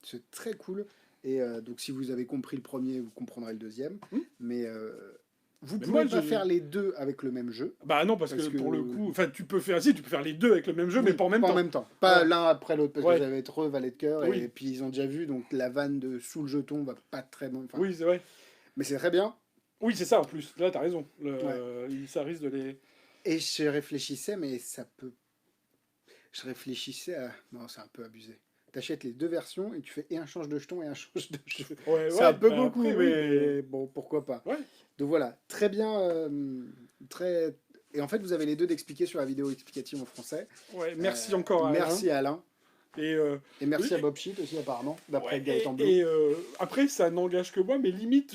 C'est très cool. Et donc, si vous avez compris le premier, vous comprendrez le deuxième. Mais vous Mais pouvez moi, pas je- faire les deux avec le même jeu. Bah non, parce Parce que pour que- le coup, enfin, tu peux faire les deux avec le même jeu, mais Oui, pas en même temps. Pas Ouais. l'un après l'autre, parce Ouais. que j'avais trop valet de cœur. Oui. Et puis, ils ont déjà vu, donc la vanne de sous le jeton va pas très bon. Enfin, Oui, c'est vrai. Mais c'est très bien. Oui, c'est ça en plus. Là, t'as raison. Ouais. Ça risque de les. Et je réfléchissais, mais ça peut. Je réfléchissais à. Non, c'est un peu abusé. T'achètes les deux versions et tu fais et un change de jeton et un change de jeu. Ouais, C'est un peu bah, beaucoup, après, oui, mais bon, pourquoi pas. Ouais. Donc voilà, très bien. Très. Et en fait, vous avez les deux d'expliquer sur la vidéo explicative en français. Ouais, merci encore à Alain. Merci à Alain. Et, Et merci Oui. à Bob Sheet aussi, apparemment, d'après ouais, Gaëtan Blou. et, après, ça n'engage que moi, mais limite,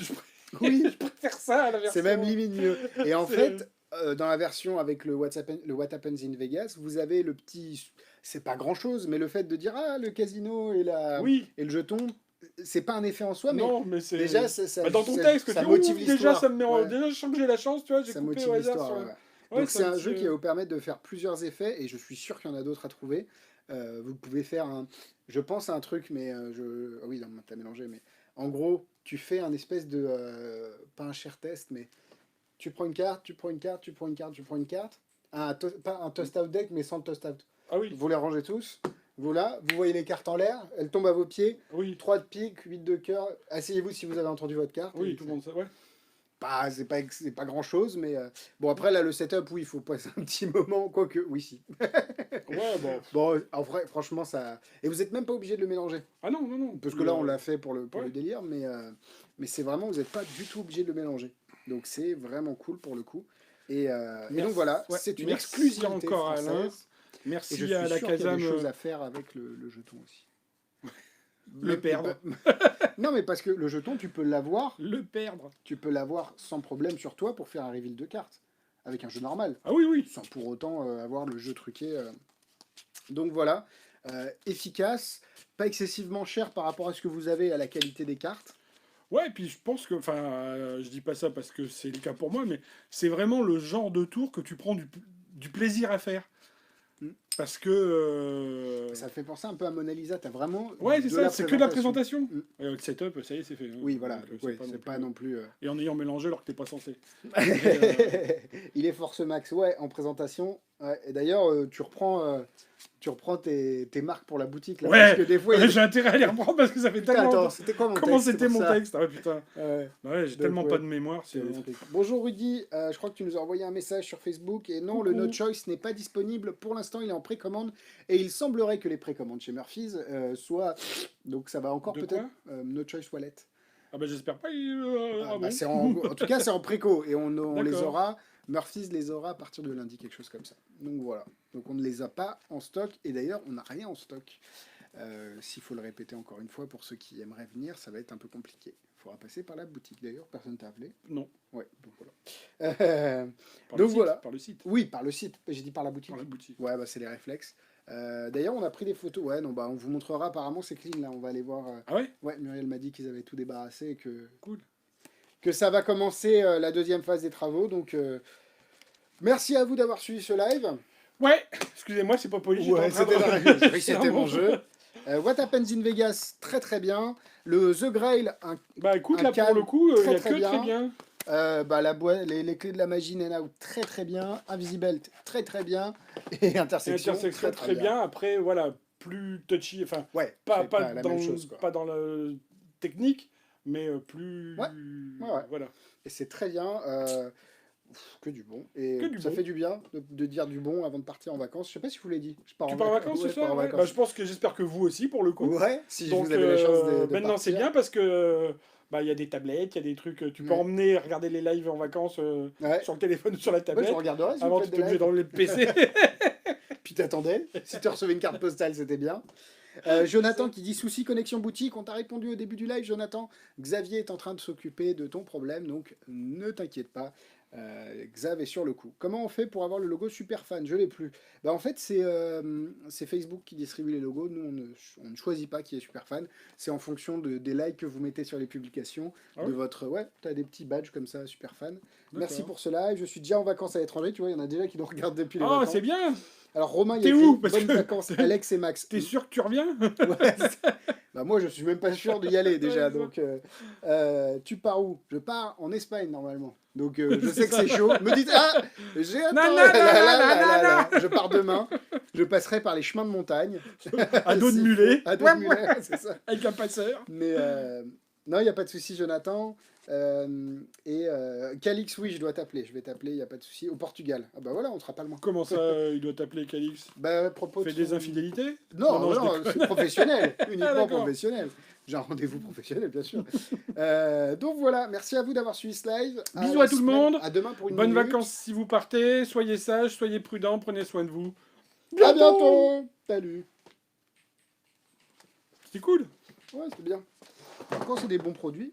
Oui, je préfère ça à la version. c'est même limite mieux. Et en C'est- fait, dans la version avec le What Happens in Vegas, vous avez le petit. C'est pas grand chose, mais le fait de dire ah, le casino et, Oui, et le jeton, c'est pas un effet en soi, mais non, mais c'est. déjà, ça, Bah, dans ton ça- texte, que ça tu motive déjà, l'histoire. ça me met en... Ouais. déjà, je sens que j'ai la chance, tu vois, j'ai Ça coupé motive au hasard l'histoire. sur. Ouais, ouais. Ouais, Donc c'est un petit, jeu qui va vous permettre de faire plusieurs effets, et je suis sûr qu'il y en a d'autres à trouver. Vous pouvez faire un... Je pense à un truc, mais ah oui, non, t'as mélangé, mais en gros, tu fais un espèce de... pas un share test, mais tu prends une carte, tu prends une carte, tu prends une carte, tu prends une carte. Pas un toast-out deck, mais sans le toast-out. Ah oui, Vous les rangez tous. Vous là, vous voyez les cartes en l'air, elles tombent à vos pieds. oui, 3 de pique, 8 de cœur. Asseyez-vous si vous avez entendu votre carte. oui, et tout le monde sait, ouais. c'est pas grand chose, mais bon, après, là, le setup, oui, il faut passer un petit moment, quoique, oui, si. Ouais, bon. Bon, en vrai, franchement, ça. Et vous êtes même pas obligé de le mélanger. Ah non, non, non. Parce que là, on l'a fait pour le Ouais. délire, mais c'est vraiment, vous n'êtes pas du tout obligé de le mélanger. Donc, c'est vraiment cool pour le coup. Et donc, Merci. voilà, Ouais. c'est une Merci exclusivité encore, Alain. française. Et je Merci suis à la sûr qu'il y a des Casam. choses à faire avec le jeton aussi. Le perdre. Non, mais parce que le jeton, tu peux l'avoir. Le perdre. Tu peux l'avoir sans problème sur toi pour faire un reveal de cartes. Avec un jeu normal. Ah oui, oui. Sans pour autant avoir le jeu truqué. Donc voilà. Efficace. Pas excessivement cher par rapport à ce que vous avez à la qualité des cartes. Ouais, et puis je pense que, enfin, je dis pas ça parce que c'est le cas pour moi, mais c'est vraiment le genre de tour que tu prends du plaisir à faire. Mm. Parce que. Ça te fait penser un peu à Mona Lisa. T'as vraiment. Ouais, c'est de ça, la c'est que de la présentation. Mm. Et le setup, ça y est, c'est fait. hein. Oui, voilà. Donc, Ouais, non c'est plus- pas non plus. Et en ayant mélangé alors que t'es pas censé. Il est force max, ouais, en présentation. Ouais. Et d'ailleurs, tu reprends tes marques pour la boutique. Là, Ouais. parce que des fois, il y a des- J'ai intérêt à les reprendre parce que ça fait Putain, tellement attends, longtemps. c'était quoi mon Comment texte c'était pour mon ça texte? Ah ouais, putain. Ouais. Ouais, j'ai Donc, tellement ouais. pas de mémoire. C'est C'est... des trucs. Bonjour Rudy, je crois que tu nous as envoyé un message sur Facebook et non, Coucou. le No Choice n'est pas disponible pour l'instant, il est en précommande et il semblerait que les précommandes chez Murphy's soient donc ça va encore De peut-être No Choice Wallet. Ah bah j'espère pas. Ah, Ah bah, bon. en tout cas, c'est en préco et on les D'accord. aura. Murphy's les aura à partir de lundi, quelque chose comme ça. Donc voilà. Donc on ne les a pas en stock et d'ailleurs on n'a rien en stock. S'il faut le répéter encore une fois pour ceux qui aimeraient venir, ça va être un peu compliqué. Il faudra passer par la boutique. D'ailleurs, personne t'a appelé. Non. Ouais, donc voilà. Par Donc le site, voilà. Par le site. Oui, par le site. J'ai dit par la boutique. Par la boutique. Ouais, bah c'est les réflexes. D'ailleurs, on a pris des photos. Ouais, non, bah on vous montrera. Apparemment, c'est clean là. On va aller voir. Ah ouais. Ouais, Muriel m'a dit qu'ils avaient tout débarrassé et Cool. que ça va commencer la deuxième phase des travaux. Donc, merci à vous d'avoir suivi ce live. Ouais. Excusez-moi, c'est pas poli. Ouais, j'étais en train de- c'était mon jeu. What Happens in Vegas, très très bien. Le The Grail, Bah écoute, Un là pour calme le coup, il très, y a très que bien. très bien. la boîte, les clés de la magie Nena, très très bien. Invisible, très très bien. Et Intersection, Intersection très bien. Après, voilà, plus touchy. Enfin, Ouais, pas, c'est pas, la dans, même chose, quoi. pas dans le technique, mais plus. Ouais. Ouais. Voilà. Et c'est très bien. Que du bon. Et Que du ça bon. fait du bien de dire du bon avant de partir en vacances. Je sais pas si vous l'avez dit. Je pars Tu pars en vacances, ouais, c'est je pars ça en ouais. vacances. Bah, je pense que j'espère que vous aussi, pour le coup. Ouais, si Donc, vous avez la chance de maintenant, c'est partir. bien parce que bah il y a des tablettes, il y a des trucs. Tu peux Ouais. emmener regarder les lives en vacances Ouais. sur le téléphone ou sur la Ouais, tablette. je regarderai si Avant, vous tu faites étais des obligé lives. d'enlever le PC. Puis t'attendais. Si tu recevais une carte postale, c'était bien. Jonathan qui dit souci connexion boutique. On t'a répondu au début du live, Jonathan. Xavier est en train de s'occuper de ton problème, donc ne t'inquiète pas. Xav est sur le coup. Comment on fait pour avoir le logo Superfan? Je l'ai plus. Bah, en fait, c'est Facebook qui distribue les logos. Nous, on ne choisit pas qui est Superfan. C'est en fonction des likes que vous mettez sur les publications. Ah de ouais votre. Ouais, tu as des petits badges comme ça, Superfan. Merci D'accord. pour ce live. Je suis déjà en vacances à l'étranger. Tu vois, il y en a déjà qui nous regardent depuis les Ah, vacances. c'est bien. Alors, Romain, il T'es a où? écrit Parce bonnes que- vacances, Alex et Max. T'es sûr que tu reviens? Ouais, bah moi, je suis même pas sûr d'y aller déjà. Ouais, Donc, tu pars où? Je pars en Espagne normalement. Donc, je C'est sais que ça. c'est chaud. Me dites, ah, j'ai un Na, temps. na, na, Là, là, na, là, na, là, là. Je pars demain. Je passerai par les chemins de montagne. À dos de S'il mulet. faut. À dos de mulet, c'est ça. Avec un passeur. Mais non, il n'y a pas de souci, Jonathan. Calix, oui, je dois t'appeler. Je vais t'appeler, il n'y a pas de souci. Au Portugal. Ah bah voilà, on sera pas loin. Comment ça, il doit t'appeler Calix? Bah, à propos Fait de des son- infidélités? Non, Non, je non, déconne. c'est professionnel, uniquement d'accord. professionnel. J'ai un rendez-vous professionnel, bien sûr. Donc voilà, merci à vous d'avoir suivi ce live. Bisous la à tout le semaine- monde. À demain pour une Bonnes minute. vacances si vous partez. Soyez sages, soyez prudents, prenez soin de vous. À bientôt. Salut. C'était cool. Ouais, c'est bien. Quand c'est des bons produits,